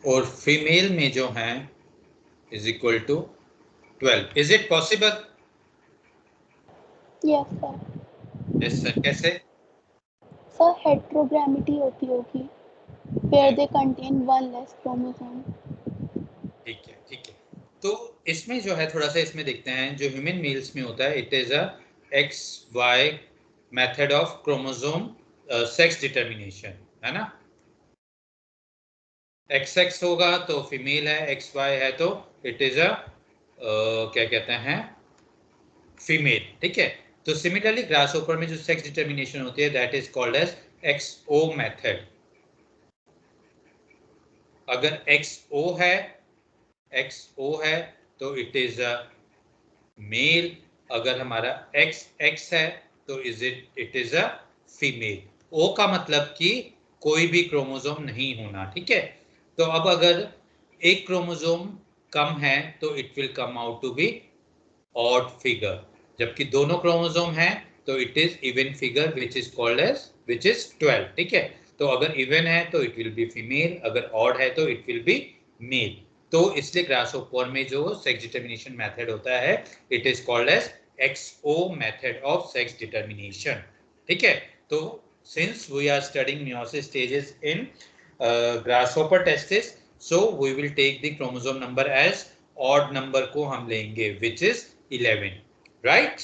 और फीमेल में जो हैं is equal to 12। Is it possible? Yes sir. Yes sir, कैसे? सर हेट्रोग्रामिटी होती होगी where they contain one less chromosome। ठीक है, ठीक है। तो इसमें जो है थोड़ा सा इसमें देखते हैं, जो ह्यूमन मेल्स में होता है it is a XY method of chromosome sex determination, है ना। XX होगा तो फीमेल है, XY है तो इट इज अ क्या कहते हैं, फीमेल, ठीक है। तो सिमिलरली ग्रासहोपर में जो सेक्स डिटर्मिनेशन होती है that is called as XO method. अगर XO है तो इट इज अ मेल, अगर हमारा XX है तो it is a female. O का मतलब कि कोई भी क्रोमोसोम नहीं होना, ठीक है। तो अब अगर एक क्रोमोसोम कम है तो it will come out to be odd figure, जबकि दोनों क्रोमोसोम हैं तो it is even figure which is called as which is 12, ठीक है। तो अगर इवन है तो इट विल बी फीमेल, अगर ऑड है तो इट विल बी मेल। तो इसलिए ग्रासहोपर में जो सेक्स डिटर्मिनेशन मेथड होता है it is called as XO method of sex determination, ठीक है। तो since we are studying meiosis stages in grasshopper testis, so we will take the chromosome number as odd number को हम लेंगे which is 11, right?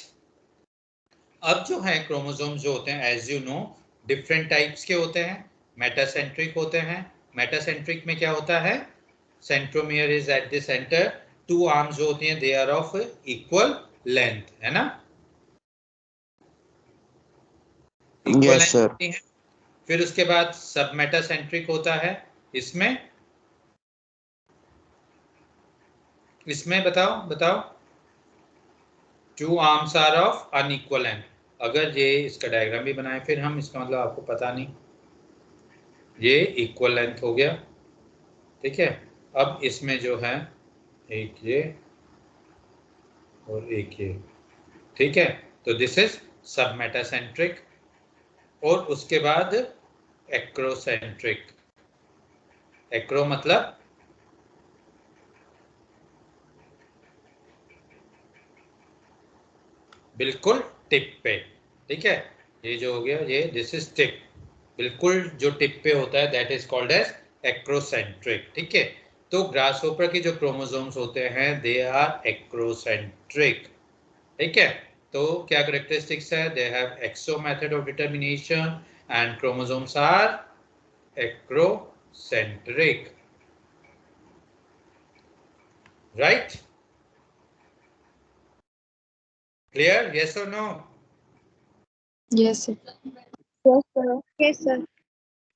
अब जो है chromosome जो होते हैं as you know different types के होते हैं। मेटासेंट्रिक होते हैं। मेटासेंट्रिक में क्या होता है, centromere is at the centre, two arms जो होती हैं they are of equal length, है ना, इक्वल यस लेंथ सर। होती हैं। फिर उसके बाद सब मेटासेंट्रिक होता है, इसमें बताओ two arms are of unequal length. अगर ये इसका डायग्राम भी बनाए फिर हम, इसका मतलब आपको पता नहीं, ये इक्वल लेंथ हो गया, ठीक है। अब इसमें जो है एक ये और एक ये, ठीक है। तो दिस इज सब मेटासेंट्रिक। और उसके बाद एक्रोसेंट्रिक। एक्रो मतलब बिल्कुल टिप पे, ठीक है। ये जो हो गया ये दिस इज टिप, बिल्कुल जो टिप पे होता है that is called as acrocentric, ठीक है। तो ग्रासहोपर के जो क्रोमोसोम्स होते हैं दे आर एक्रोसेंट्रिक, ठीक है। तो क्या करेक्टरिस्टिक्स है, they have XO method of determination and chromosomes are acrocentric, right? Clear, yes और no? Yes, sir. Yes, sir. Yes, sir.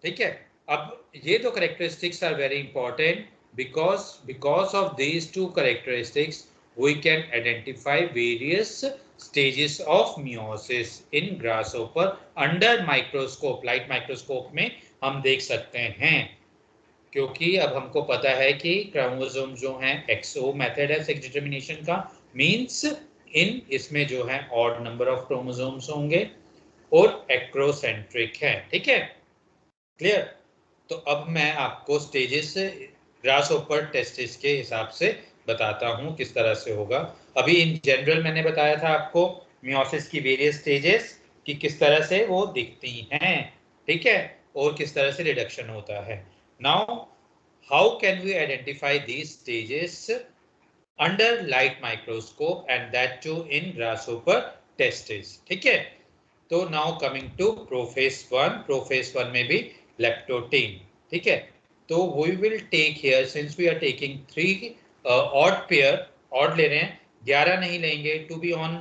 ठीक है। अब ये दो characteristics are very important because of these two characteristics we can identify various stages of meiosis in grasshopper under microscope, light microscope में हम देख सकते हैं। क्योंकि अब हमको पता है कि क्रोमोसोम जो हैं XO मेथड है सेक्स डिटर्मिनेशन का, मींस इन इसमें जो है ऑड नंबर ऑफ क्रोमोसोम्स होंगे और एक्रोसेंट्रिक है, ठीक है, क्लियर। तो अब मैं आपको स्टेजेस ग्रासहोपर टेस्टिस के हिसाब से बताता हूं किस तरह से होगा। अभी इन जनरल मैंने बताया था आपको मियोसिस की वेरियस स्टेजेस कि किस तरह से वो दिखती हैं, ठीक है, और किस तरह से रिडक्शन होता है। Now how can we identify these stages under light microscope and that too in grasshopper testis, ठीक है। तो now coming to prophase 1, prophase 1 में भी लेप्टोटीन, ठीक है। तो we will take here since we are taking 3 odd pair, odd ले रहे हैं, 11 नहीं लेंगे टू बी ऑन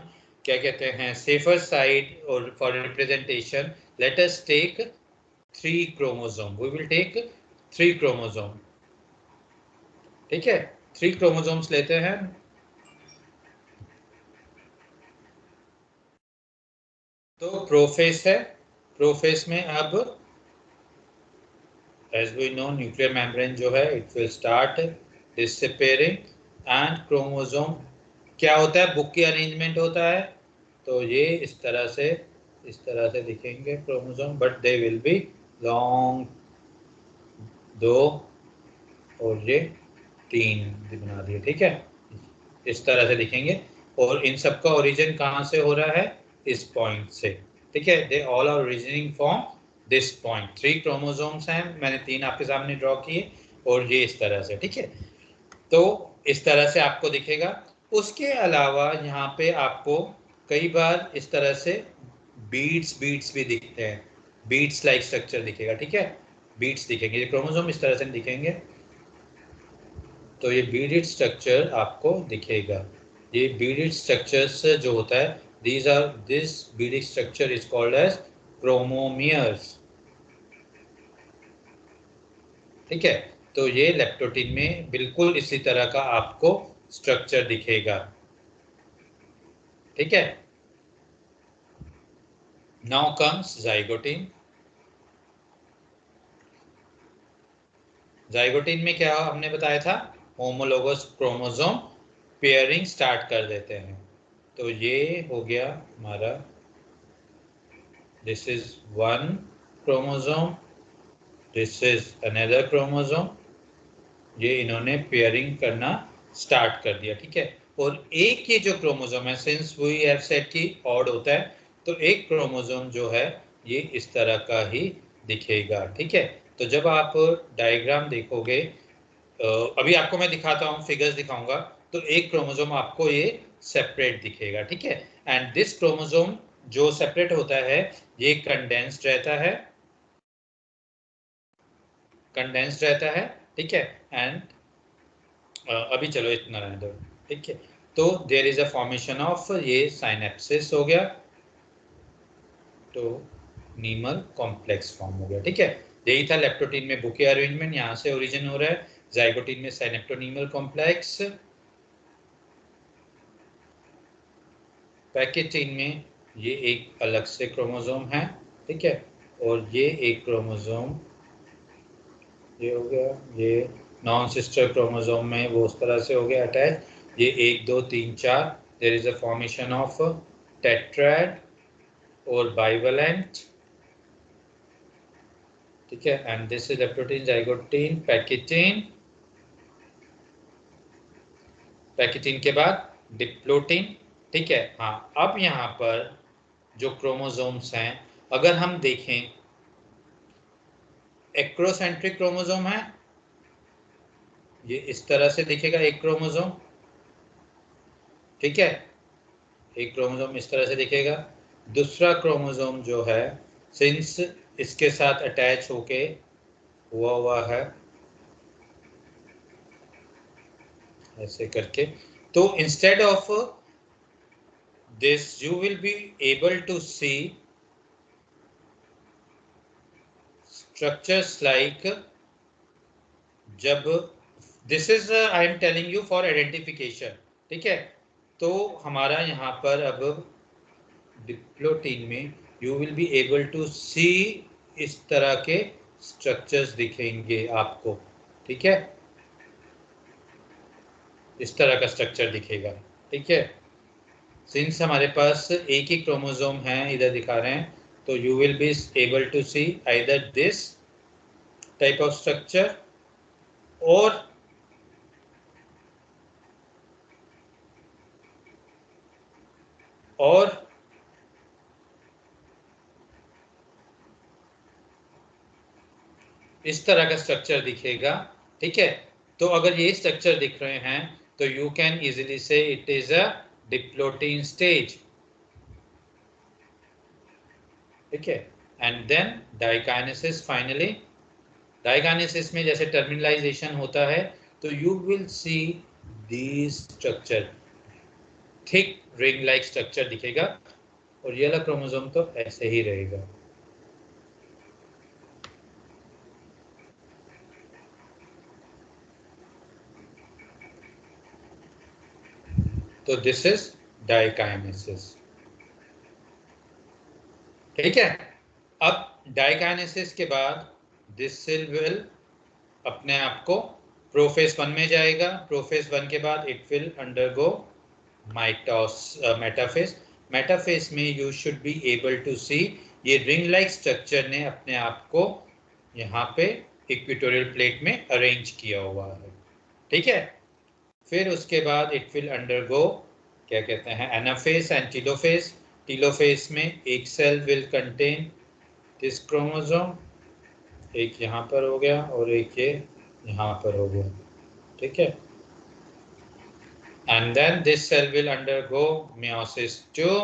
क्या कहते हैं सेफर साइड और for representation let us take 3 chromosome, we will take 3 chromosome, ठीक है। 3 क्रोमोसोम्स लेते हैं। तो प्रोफेस है, प्रोफेस में अब as we know nuclear membrane जो है it will start disappearing and chromosome क्या होता है, बुक की अरेंजमेंट होता है। तो ये इस तरह से दिखेंगे chromosome, but they will be long, 2 और ये 3 बना दिए, ठीक है, इस तरह से दिखेंगे। और इन सब का ओरिजिन कहाँ से हो रहा है, इस पॉइंट से, ठीक है। They all are originating from this point. 3 chromosomes हैं, मैंने 3 आपके सामने ड्रॉ किए और ये इस तरह से, ठीक है। तो इस तरह से आपको दिखेगा। उसके अलावा यहाँ पे आपको कई बार इस तरह से बीड्स भी दिखते हैं, बीड्स लाइक स्ट्रक्चर दिखेगा, ठीक है, बीड्स दिखेंगे, ये क्रोमोसोम इस तरह से दिखेंगे, तो ये बीडेड स्ट्रक्चर आपको दिखेगा। ये बीडेड स्ट्रक्चर्स जो होता है, this beaded structure is called as chromomeres, ठीक है। तो ये लेप्टोटीन में बिल्कुल इसी तरह का आपको स्ट्रक्चर दिखेगा, ठीक है। Now comes zygotene. जाइगोटीन में क्या हमने बताया था, होमोलोगस क्रोमोसोम पेयरिंग स्टार्ट कर देते हैं। तो ये हो गया हमारा, this is one chromosome, this is another chromosome, ये इन्होंने पेयरिंग करना स्टार्ट कर दिया, ठीक है। और एक ये जो क्रोमोसोम है, सिंस वी हैव सेड कि ऑड होता है, तो एक क्रोमोसोम जो है ये इस तरह का ही दिखेगा, ठीक है। तो जब आप डायग्राम देखोगे, अभी आपको मैं दिखाता हूँ, फिगर्स दिखाऊंगा, तो एक क्रोमोसोम आपको ये सेपरेट दिखेगा, ठीक है। एंड दिस क्रोमोसोम जो सेपरेट होता है ये कंडेंस्ड रहता है, ठीक है। एंड अभी चलो इतना रहने दो, ठीक है। तो there is a formation of, ये साइनेप्सिस हो गया, तो नीमल कॉम्प्लेक्स फॉर्म हो गया, ठीक है। यही था लेप्टोटीन में बुके अरेंजमेंट, यहाँ से ओरिजिन हो रहा है। जाइगोटीन में साइनेप्टोनीमल कॉम्प्लेक्स, पैकेटीन में ये एक अलग से क्रोमोसोम है, ठीक है। और ये एक क्रोमोसोम ये हो गया, ये नॉन सिस्टर क्रोमोसोम में वो उस तरह से हो गया अटैच, ये 1 2 3 4, there is a formation of tetrad और बाइवेलेंट, ठीक है। And this is leptotene, zygotene, pachytene, pachytene के बाद डिप्लोटीन, ठीक है। हाँ, अब यहाँ पर जो क्रोमोसोम्स हैं, अगर हम देखें, एक्रोसेंट्रिक क्रोमोसोम है, ये इस तरह से दिखेगा एक क्रोमोसोम, ठीक है, एक क्रोमोसोम इस तरह से दिखेगा। दूसरा क्रोमोसोम जो है, सिंस इसके साथ अटैच होके हुआ है ऐसे करके, तो instead of this you will be able to see structures like, जब this is I am telling you for identification, ठीक है। तो हमारा यहाँ पर अब डिप्लोटीन में you will be able to see इस तरह के स्ट्रक्चर्स दिखेंगे आपको, ठीक है, इस तरह का स्ट्रक्चर दिखेगा, ठीक है। सिंस हमारे पास एक ही क्रोमोसोम है, इधर दिखा रहे हैं, तो you will be able to see either this type of structure और इस तरह का स्ट्रक्चर दिखेगा, ठीक है। तो अगर ये स्ट्रक्चर दिख रहे हैं, तो यू कैन इजीली से it is a diplotene stage, ठीक है। And then diakinesis, finally diakinesis में जैसे टर्मिनलाइजेशन होता है, तो you will see this structure, thick ring like structure दिखेगा, और ये वाला क्रोमोसोम तो ऐसे ही रहेगा। तो दिस इज डाइकाइनेसिस, ठीक है। अब डाइकाइनेसिस के बाद दिस सेल विल अपने आप को प्रोफेज 1 में जाएगा, प्रोफेज 1 के बाद it will undergo metaphase, metaphase में you should be able to see ये रिंग लाइक स्ट्रक्चर ने अपने आप को यहाँ पे इक्वेटोरियल प्लेट में अरेंज किया हुआ है, ठीक है। फिर उसके बाद इट विल अंडरगो क्या कहते हैं, एनाफेज एंड टीलोफेज, टीलोफेज में एक cell will contain this chromosome, एक यहाँ पर हो गया और एक ये यहाँ पर हो गया, ठीक है। and then this cell will undergo meiosis 2.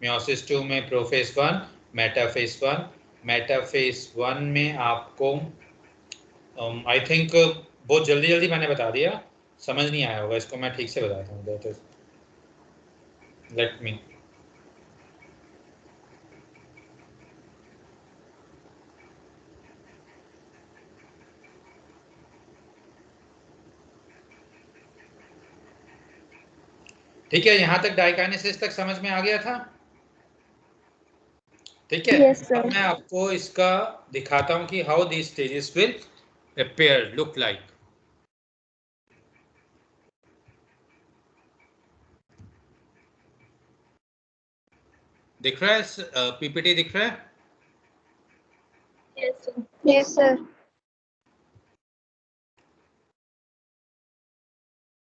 meiosis 2 में प्रोफेज 1, मेटाफेज 1. मेटाफेज 1 में आपको आई थिंक बहुत जल्दी जल्दी मैंने बता दिया, समझ नहीं आया होगा इसको, मैं ठीक से बताता हूँ. दैट इज लेट मी ठीक है. यहां तक डाइकाइनेसिस तक समझ में आ गया था. ठीक है. Yes, sir. अब मैं आपको इसका दिखाता हूं कि how these stages will appear look like. दिख रहा है पीपीटी दिख रहा है? Yes, sir. Yes, sir.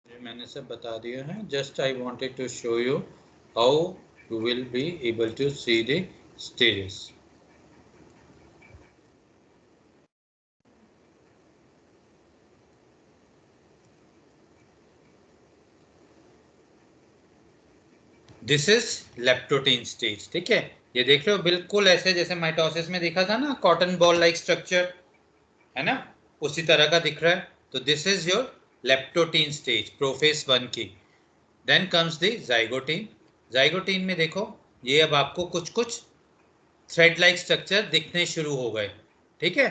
मैंने सब बता दिया है. Just I wanted to show you how you will be able to see the stages. This is leptotene stage. ठीक है. ये देख रहे हो बिल्कुल ऐसे जैसे माइटोसिस में देखा था ना, कॉटन बॉल लाइक स्ट्रक्चर है ना, उसी तरह का दिख रहा है. तो this is your leptotene stage, prophase 1 की. Then comes the zygotene. Zygotene में देखो ये अब आपको कुछ कुछ थ्रेड लाइक स्ट्रक्चर दिखने शुरू हो गए. ठीक है.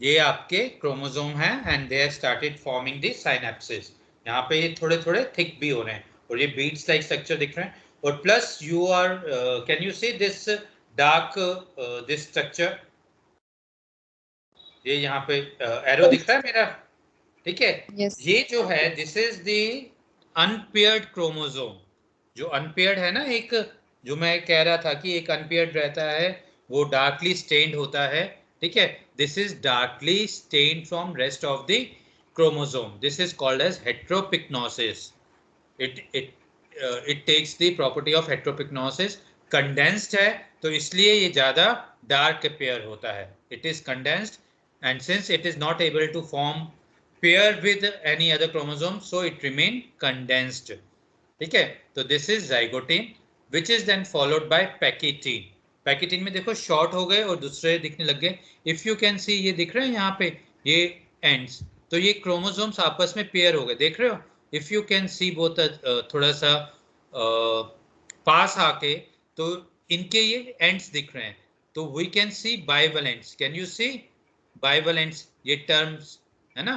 ये आपके क्रोमोसोम है and they have started forming the synapses. यहाँ पे ये थोड़े थोड़े थिक भी हो रहे हैं और ये बीड्स लाइक स्ट्रक्चर दिख रहे हैं. और plus you are can you see this dark this structure, ये यहाँ पे एरो दिख रहा है मेरा. ठीक है. Yes. ये जो है this is the unpaired chromosome. जो अनपेयर्ड है ना, एक जो मैं कह रहा था कि एक अनपेयर्ड रहता है वो डार्कली स्टेन्ड होता है. ठीक है. This is darkly stained from rest of the chromosome. This is called as heteropycnosis. it takes the property of heteropyknosis. condensed है तो इसलिए ये ज्यादा डार्क पेयर होता है. it is condensed and since it is not able to form pair with any other chromosome so it remain condensed. ठीक है. तो this is zygote which is then followed by pachytene. pachytene में देखो short हो गए और दूसरे दिखने लग गए. if you can see ये दिख रहे हैं यहाँ पे ये ends, तो ये क्रोमोसोम्स आपस में पेयर हो गए. देख रहे हो? If you can C both थोड़ा सा पास आके तो इनके ये एंड्स दिख रहे हैं. तो we can see bivalents. Can you see bivalents? ये टर्म्स है ना.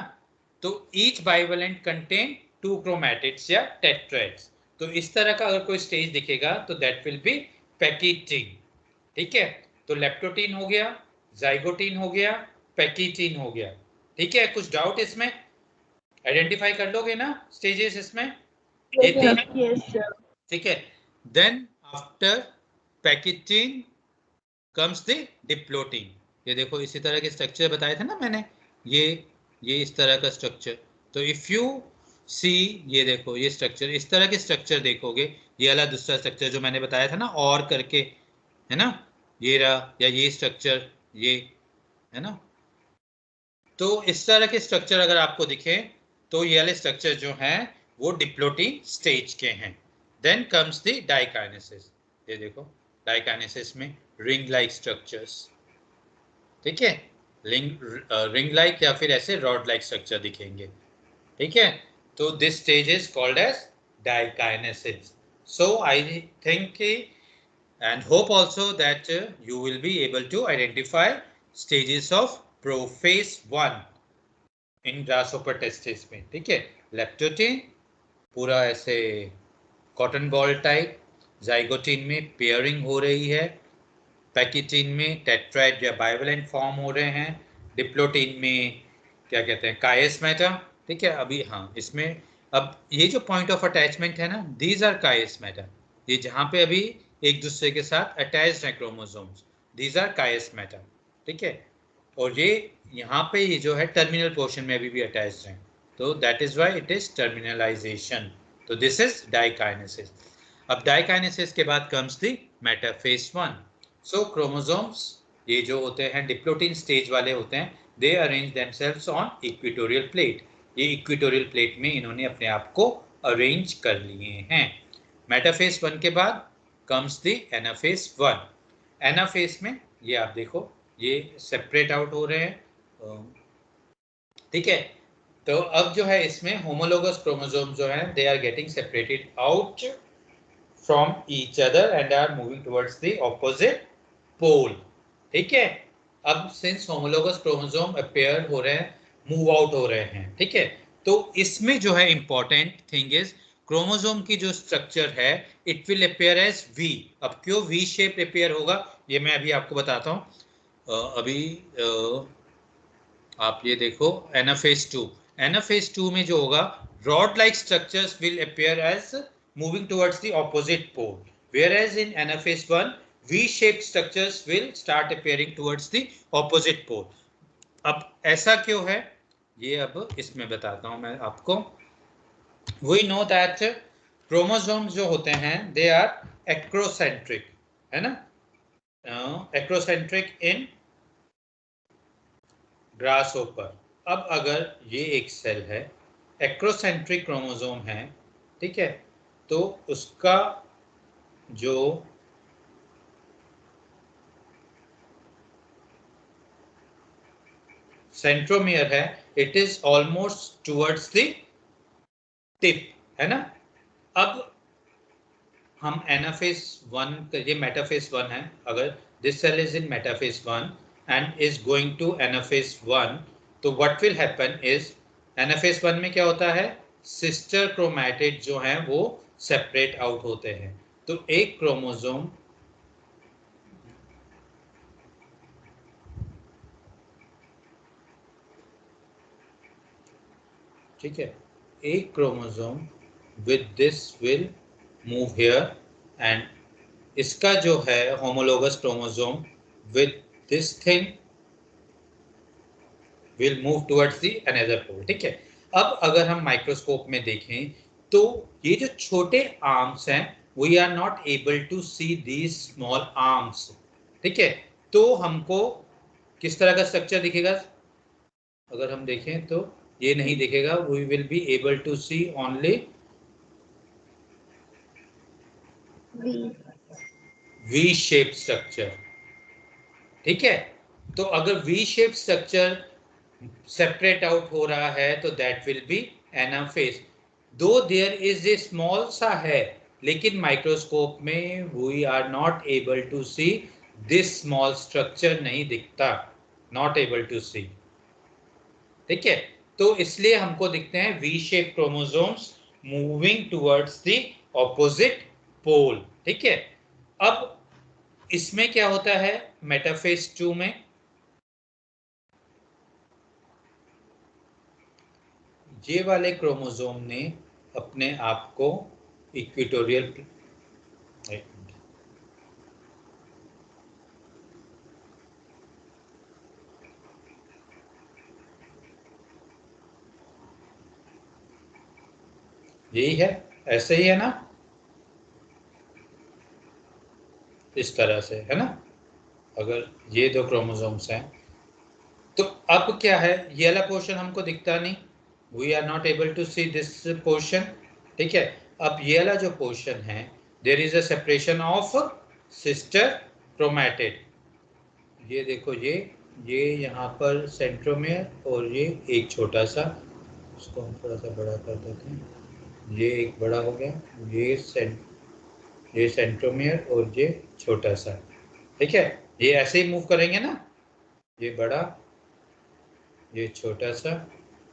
तो ईच बाइवेलेंट कंटेन 2 क्रोमैटिड्स या टेट्राइड्स. तो इस तरह का अगर कोई स्टेज दिखेगा तो दैट विल बी पैकीटीन. ठीक है. तो लेप्टोटीन हो गया, जाइगोटीन हो गया, पैकीटीन हो गया. ठीक है. कुछ डाउट इसमें? आइडेंटिफाई कर लोगे ना स्टेजेस इसमें? Yes, sir. ठीक है. Then after pachytene comes the diplotene. ये देखो इसी तरह के स्ट्रक्चर बताए थे ना मैंने, ये इस तरह का स्ट्रक्चर. तो इफ यू सी ये देखो ये स्ट्रक्चर, इस तरह के स्ट्रक्चर देखोगे. ये वाला दूसरा स्ट्रक्चर जो मैंने बताया था ना और करके है ना, ये रहा, या ये स्ट्रक्चर ये है ना. तो इस तरह के स्ट्रक्चर अगर आपको दिखे तो ये वाले स्ट्रक्चर जो हैं वो डिप्लोटीन स्टेज के हैं. Then comes the diakinesis. ये देखो डाइकाइनेसिस में रिंग लाइक स्ट्रक्चर्स. ठीक है. रिंग लाइक या फिर ऐसे रॉड लाइक स्ट्रक्चर दिखेंगे. ठीक है. तो this stage is called as diakinesis. So I think and hope also that you will be able to identify stages of prophase 1 in grasshopper testis में. ठीक है. लेप्टोटीन पूरा ऐसे कॉटन बॉल टाइप. जाइगोटीन में पेयरिंग हो रही है. पैकीटीन में टेट्राइड या बाइवेलेंट फॉर्म हो रहे हैं. डिप्लोटीन में क्या कहते हैं, कायस्मेटा. ठीक है. अभी हाँ इसमें अब ये जो पॉइंट ऑफ अटैचमेंट है ना, दीज आर कायस्मेटा. ये जहाँ पे अभी एक दूसरे के साथ अटैच्ड हैं क्रोमोसोम्स, दीज आर कायस्मेटा. ठीक है. और ये यहाँ पे ये जो है टर्मिनल पोर्शन में अभी भी अटैच्ड हैं. तो that is why it is terminalization. तो दिस इज डाइकाइनेसिस. अब डाइकाइनेसिस के बाद comes the metaphase 1. So chromosomes ये जो होते हैं डिप्लोटीन स्टेज वाले होते हैं, they arrange themselves on equatorial plate. ये इक्वेटोरियल प्लेट में इन्होंने अपने आप को अरेंज कर लिए हैं। मेटाफेज 1 के बाद कम्स द एनाफेज 1। एनाफेज में ये आप देखो ये सेपरेट आउट हो रहे हैं, ठीक है। तो अब जो है इसमें होमोलोगस क्रोमोसोम जो है they are getting separated out from each other and are moving towards the opposite pole, ठीक है। अब since homologous chromosome appear हो रहे हैं, move out हो रहे हैं, ठीक है। तो इसमें जो है important thing is क्रोमोसोम की जो स्ट्रक्चर है it will appear as V। अब क्यों V shape appear होगा ये मैं अभी आपको बताता हूँ। अभी आप ये देखो एनाफेज 2, एनाफेज 2 में जो होगा rod like structures will appear as moving towards the opposite pole, whereas in anaphase 1 V-shaped structures will start appearing towards the opposite pole। अब ऐसा क्यों है ये अब इसमें बताता हूं मैं आपको। We know that chromosomes जो होते हैं they are acrocentric, है ना, acrocentric in grasshopper। अब अगर ये एक सेल है एक्रोसेंट्रिक क्रोमोसोम है, ठीक है, तो उसका जो सेंट्रोमियर है it is almost towards the tip, है ना। अब हम एनाफेज 1, ये मेटाफेज 1 है, अगर this cell is in metaphase 1 and is going to anaphase 1, तो what will happen is anaphase 1 में क्या होता है सिस्टर क्रोमैटिड जो हैं वो सेपरेट आउट होते हैं। तो एक क्रोमोसोम ठीक है, एक chromosome with this will move here and इसका जो है homologous chromosome with this thing will move towards the another pole, ठीक है। अब अगर हम माइक्रोस्कोप में देखें तो ये जो छोटे आर्म्स हैं we are not able to see these small arms, ठीक है। तो हमको किस तरह का स्ट्रक्चर दिखेगा अगर हम देखें तो ये नहीं दिखेगा, we will be able to see only V shape structure, ठीक है। तो अगर V shape structure separate out हो रहा है तो that will be anaphase. Though there is a small सा है लेकिन माइक्रोस्कोप में we are not able to see this small structure, नहीं दिखता, नॉट एबल टू सी, ठीक है। तो इसलिए हमको दिखते हैं V shape chromosomes moving towards the opposite pole, ठीक है। अब इसमें क्या होता है मेटाफेज 2 में ये वाले क्रोमोसोम ने अपने आप को इक्वेटोरियल यही है, ऐसे ही है ना, इस तरह से, है ना। अगर ये दो क्रोमोसोम्स हैं तो अब क्या है ये वाला पोर्शन हमको दिखता नहीं, we are not able to see this portion, ठीक है। अब ये वाला जो पोर्शन है there is a separation of sister chromatid, ये देखो ये यहाँ पर सेंट्रोमियर और ये एक छोटा सा, उसको हम थोड़ा सा बड़ा कर देते हैं, ये एक बड़ा हो गया, ये सेंट्रोमियर और ये छोटा सा, ठीक है। ये ऐसे ही मूव करेंगे ना, ये बड़ा, ये छोटा सा,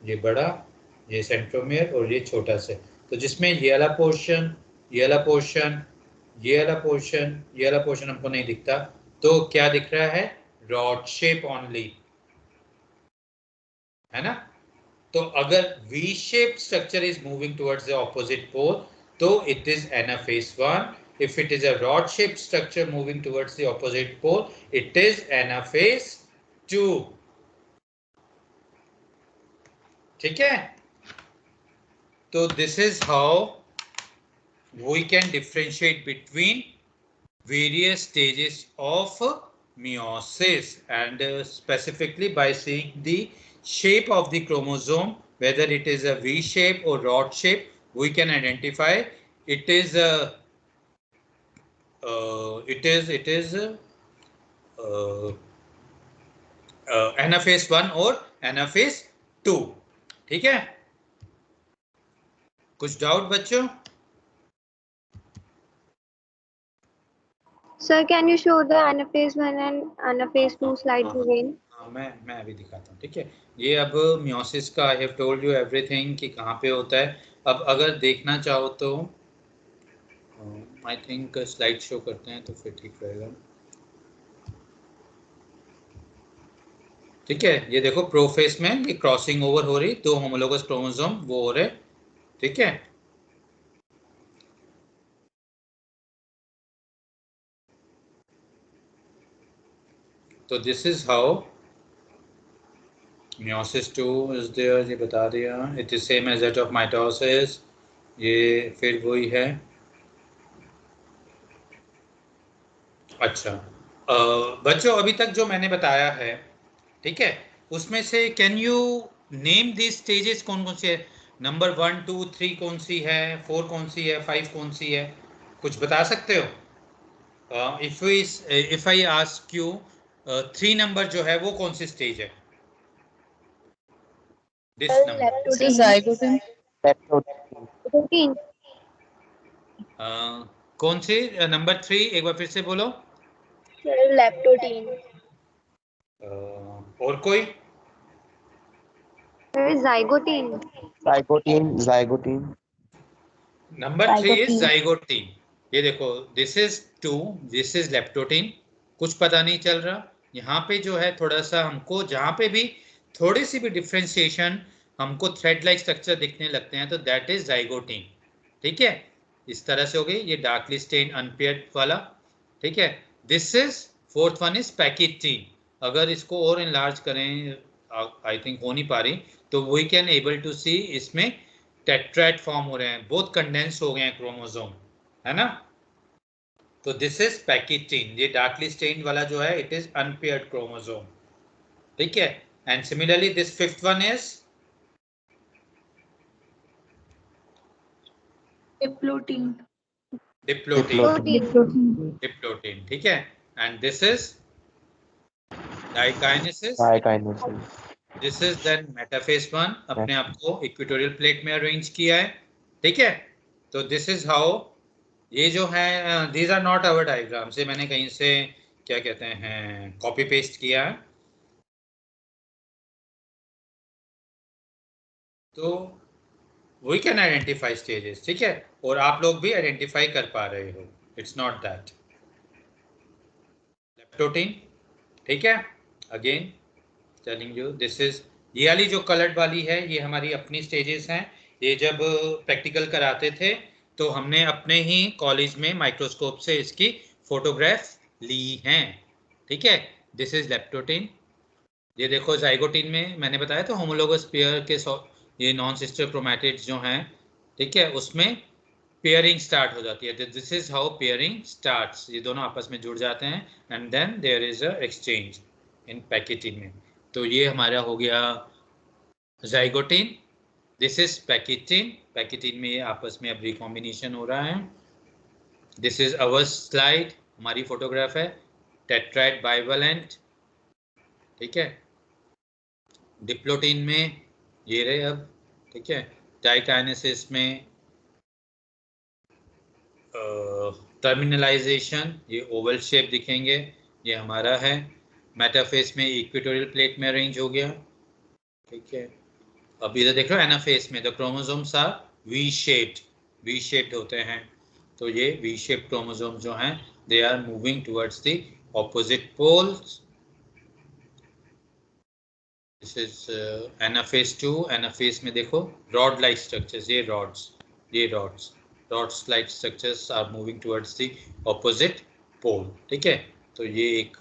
ये बड़ा, ये सेंट्रोमियर और ये छोटा सा। तो जिसमें ये वाला पोर्शन, ये वाला पोर्शन, ये वाला पोर्शन, ये वाला पोर्शन हमको नहीं दिखता, तो क्या दिख रहा है रॉड शेप ओनली, है ना। तो अगर V shaped structure is moving towards the opposite pole, तो it is anaphase 1. If it is a rod shaped structure moving towards the opposite pole, it is anaphase 2. ठीक है, तो this is how we can differentiate between various stages of meiosis and specifically by seeing the shape of the chromosome whether it is a V shape or rod shape, we can identify it is anaphase 1 और anaphase 2. ठीक है, कुछ doubt बच्चों? Sir, can you show the anaphase 1 and anaphase 2 slides again? मैं अभी दिखाता हूँ. ठीक है, ये अब मियोसिस का I have told you everything कि कहाँ पे होता है. अब अगर देखना चाहो तो आई थिंक स्लाइड शो करते हैं तो फिर ठीक रहेगा. ठीक है, ये देखो प्रोफेस में ये क्रॉसिंग ओवर हो रही, 2 होमोलोगस क्रोमोसोम वो हो रहे. ठीक है, तो this is how meiosis 2 is there. ये बता दिया. It is same as that of mitosis. ये फिर वही है. अच्छा बच्चों, अभी तक जो मैंने बताया है, ठीक है, उसमें से can you name this stages? कौन कौन सी है? नंबर 1 2 3 कौन सी है? 4 कौन सी है? 5 कौन सी है? कुछ बता सकते हो? If I ask you 3 number जो है वो कौन सी स्टेज है? This number Sir, zygote. Protein. कौन सी? नंबर 3 एक बार फिर से बोलो. Sir, lactotine. और कोई? Sir, zygotine. zygote. Number 3 is zygote. ये देखो, this is 2, this is leptotene. कुछ पता नहीं चल रहा. यहाँ पे जो है थोड़ा सा हमको, जहाँ पे भी थोड़ी सी भी डिफ्रेंशिएशन हमको थ्रेड लाइक स्ट्रक्चर दिखने लगते हैं तो दैट इज zygote. ठीक है, इस तरह से हो गई ये डार्कली स्टेन अनपेयर्ड वाला. ठीक है, this is 4th one is pachytene. अगर इसको और इनलार्ज करें, आई थिंक हो नहीं पा रही, तो वी कैन एबल टू सी इसमें टेट्राइड फॉर्म हो रहे हैं, बहुत कंडेंस हो गए हैं क्रोमोसोम, है ना. तो दिस इज पैकेटीन. ये डार्कली स्टेन वाला जो है इट इज अनपेयर्ड क्रोमोसोम. ठीक है, and similarly this 5th one is Diplotin. Diplotene. ठीक है, and this is diakinesis. This is then metaphase 1. अपने आप को इक्वेटोरियल प्लेट में अरेंज किया है. ठीक है, तो दिस इज हाउ. ये जो है these are not our diagram, से मैंने कहीं से क्या कहते हैं कॉपी पेस्ट किया है. तो वी कैन आइडेंटिफाई स्टेजेस. ठीक है, और आप लोग भी आइडेंटिफाई कर पा रहे हो. It's not that. लेप्टोटीन. ठीक है, again telling you this is, ये वाली जो कलर्ड वाली है ये हमारी अपनी स्टेजेस हैं. ये जब प्रैक्टिकल कराते थे तो हमने अपने ही कॉलेज में माइक्रोस्कोप से इसकी फोटोग्राफ ली हैं. ठीक है, दिस इज लेप्टोटीन. ये देखो जाइगोटीन में मैंने बताया था होमोलोगस पेयर के ये नॉन सिस्टर क्रोमैटिड्स जो हैं, ठीक है, उसमें पेयरिंग स्टार्ट हो जाती है. This is how pairing starts. ये दोनों आपस में जुड़ जाते हैं and then there is a exchange in pachytene में. तो ये हमारा हो गया zygotene. This is pachytene. Pachytene में ये आपस में अब रिकॉम्बिनेशन हो रहा है. दिस इज अवर स्लाइड, हमारी फोटोग्राफ है. Tetrad bivalent. ठीक है, डिप्लोटीन में ये रहे अब. ठीक है, डाइकाइनेसिस में टर्मिनलाइजेशन, ये ओवल शेप दिखेंगे, ये हमारा है. मेटाफेस में इक्वेटोरियल प्लेट में अरेंज हो गया. ठीक है, अब इधर देख लो एनाफेस में the chromosomes are V shaped होते हैं. तो ये वी शेप्ड क्रोमोसोम जो हैं they are moving towards the opposite poles. This is anaphase 2. Anaphase में देखो रॉड लाइक स्ट्रक्चर्स, ये rods like structures are moving towards the opposite pole. ठीक है, तो ये एक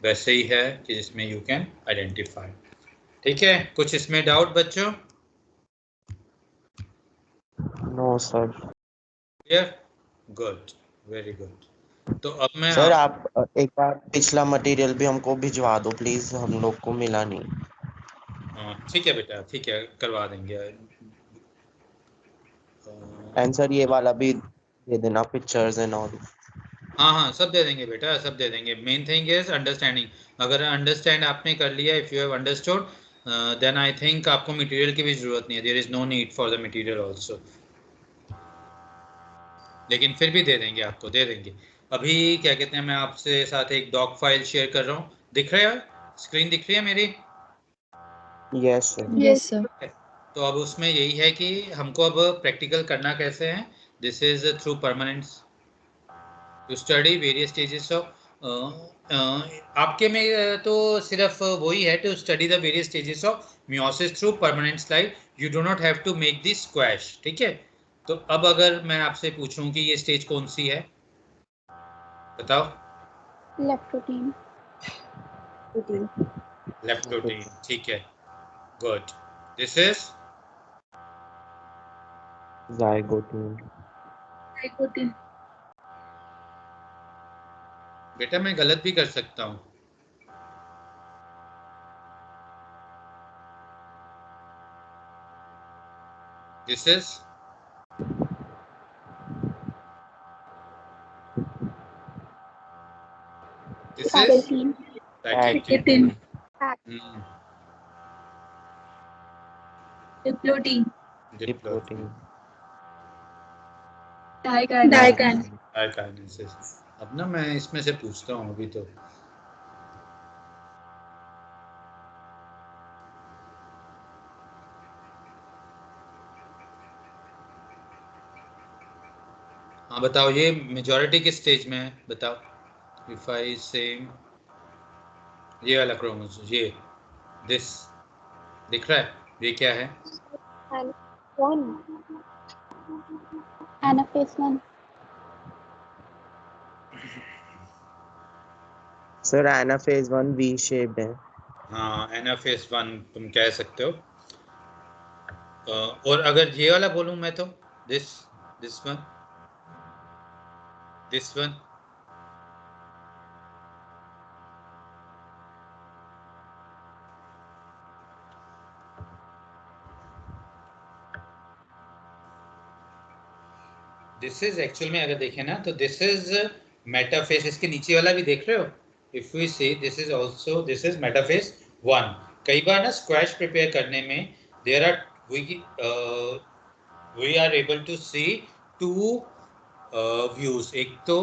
वैसे ही है कि जिसमें यू कैन आइडेंटिफाई. ठीक है, कुछ इसमें डाउट बच्चों? No sir. Clear? Good, very good. तो अब मैं सर आप एक बार पिछला मटेरियल भी हमको भिजवा दो प्लीज, हम लोग को मिला नहीं. ठीक है बेटा, ठीक है, करवा देंगे। एंड सर ये वाला भी दे देना, पिक्चर्स एंड ऑल। हाँ हाँ, सब दे देंगे बेटा, सब दे देंगे। Main thing is understanding. अगर अंडरस्टैंड आपने कर लिया, if you have understood, then I think आपको मटेरियल की भी जरूरत नहीं है। There is no need for the material also, लेकिन फिर भी दे देंगे, आपको दे देंगे। अभी क्या कहते हैं, मैं आपसे साथ एक डॉक फाइल शेयर कर रहा हूँ। दिख रहा है, स्क्रीन दिख रही है मेरी? Yes sir. Yes, sir. तो अब उसमें यही है कि हमको अब प्रैक्टिकल करना कैसे है। This is through permanence to study various stages of, आपके में तो सिर्फ वही है, to study the various stages of meiosis through permanent slide. You do not have to make this squash, ठीक है। तो अब अगर मैं आपसे पूछूं कि ये स्टेज कौन सी है, बताओ। लेप्टोटीन। लेप्टोटीन, ठीक है, गुड। This is zygotene. बेटा, मैं गलत भी कर सकता हूँ। This is this is pachytene. Pachytene, diplotene. Diplotene, diakinesis. अब ना मैं इसमें से पूछता हूँ अभी तो। हाँ बताओ, ये मेजॉरिटी किस स्टेज में है, बताओ। इफ आई से ये वाला क्रोमोसोम, ये दिस दिख रहा है, ये क्या है? And one. Anaphase 1। Sir anaphase 1 V shaped है। हाँ, एनाफेज 1 तुम कह सकते हो। और अगर ये वाला बोलूं मैं तो, this one, this one, this is actual में अगर देखें ना तो दिस इज मेटाफेज। इसके नीचे वाला भी देख रहे हो? If we see this is also, this is metaphase 1। कई बार ना स्क्वैश प्रिपेयर करने में there are we are able to see two views. एक तो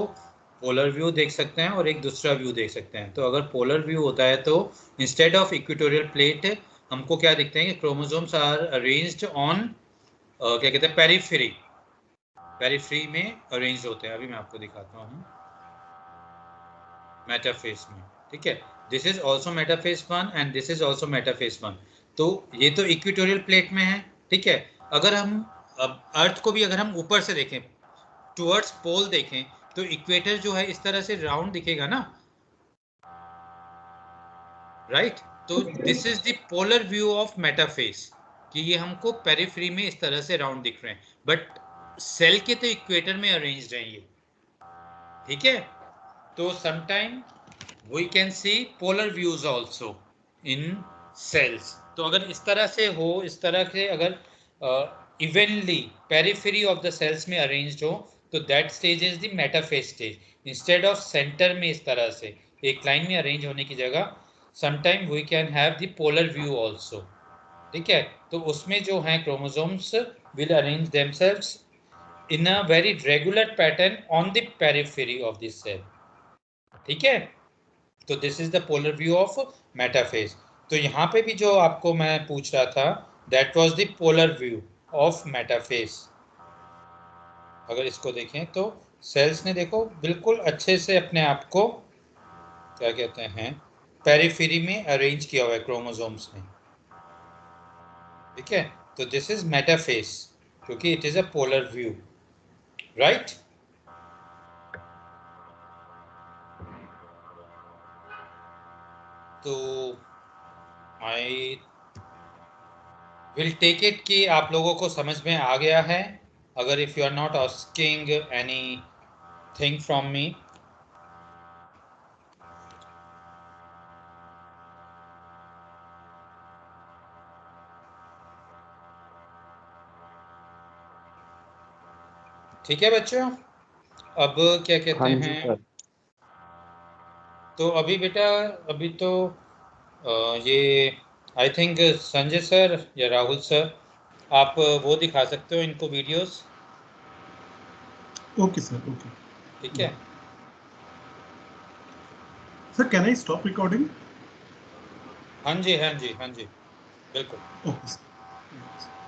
पोलर व्यू देख सकते हैं और एक दूसरा व्यू देख सकते हैं। तो अगर पोलर व्यू होता है तो इंस्टेड ऑफ इक्वेटोरियल प्लेट हमको क्या दिखते हैं कि क्रोमोसोम्स आर अरेंज्ड ऑन क्या कहते हैं, पेरिफेरी। पेरिफेरी में अरेंज होते हैं। अभी मैं आपको दिखाता हूँ मेटाफेज में, ठीक है। This is also metaphase 1 and this is also metaphase 1। तो ये तो इक्वेटोरियल प्लेट में है, ठीक है। अगर हम अब अर्थ को भी अगर हम ऊपर से देखें, टुवर्ड्स पोल देखें, तो इक्वेटर जो है इस तरह से राउंड दिखेगा ना, राइट। तो this is the polar view of metaphase, कि ये हमको पेरिफेरी में इस तरह से राउंड दिख रहे हैं, बट सेल के तो इक्वेटर में अरेंज्ड हैं ये, ठीक है। तो sometime we can see polar views also in cells. तो अगर इस तरह से हो, इस तरह से अगर evenly periphery of the cells में अरेंज्ड हो, तो that stage is the metaphase stage. Instead of centre में इस तरह से एक लाइन में अरेंज होने की जगह sometime we can have the polar view also, ठीक है। तो उसमें जो है chromosomes will arrange themselves in a very regular pattern on the periphery of the cell, ठीक है। तो this is the polar view of metaphase. तो यहाँ पे भी जो आपको मैं पूछ रहा था, that was the polar view of metaphase. अगर इसको देखें तो सेल्स ने देखो बिल्कुल अच्छे से अपने आप को क्या कहते हैं, पेरिफेरी में अरेंज किया हुआ है क्रोमोसोम्स ने, ठीक है। तो दिस इज मेटाफेज क्योंकि it is a polar view, right. तो आई विल टेक इट कि आप लोगों को समझ में आ गया है। अगर if you are not asking any thing from me, ठीक है बच्चों, अब क्या कहते हाँ जी हैं, सर। तो अभी बेटा अभी तो ये आई थिंक संजय सर या राहुल सर, आप वो दिखा सकते हो इनको वीडियोस। Okay, sir. Okay. ठीक है, Sir, can I stop recording? हाँ जी हाँ जी हाँ जी, बिल्कुल। Okay, sir.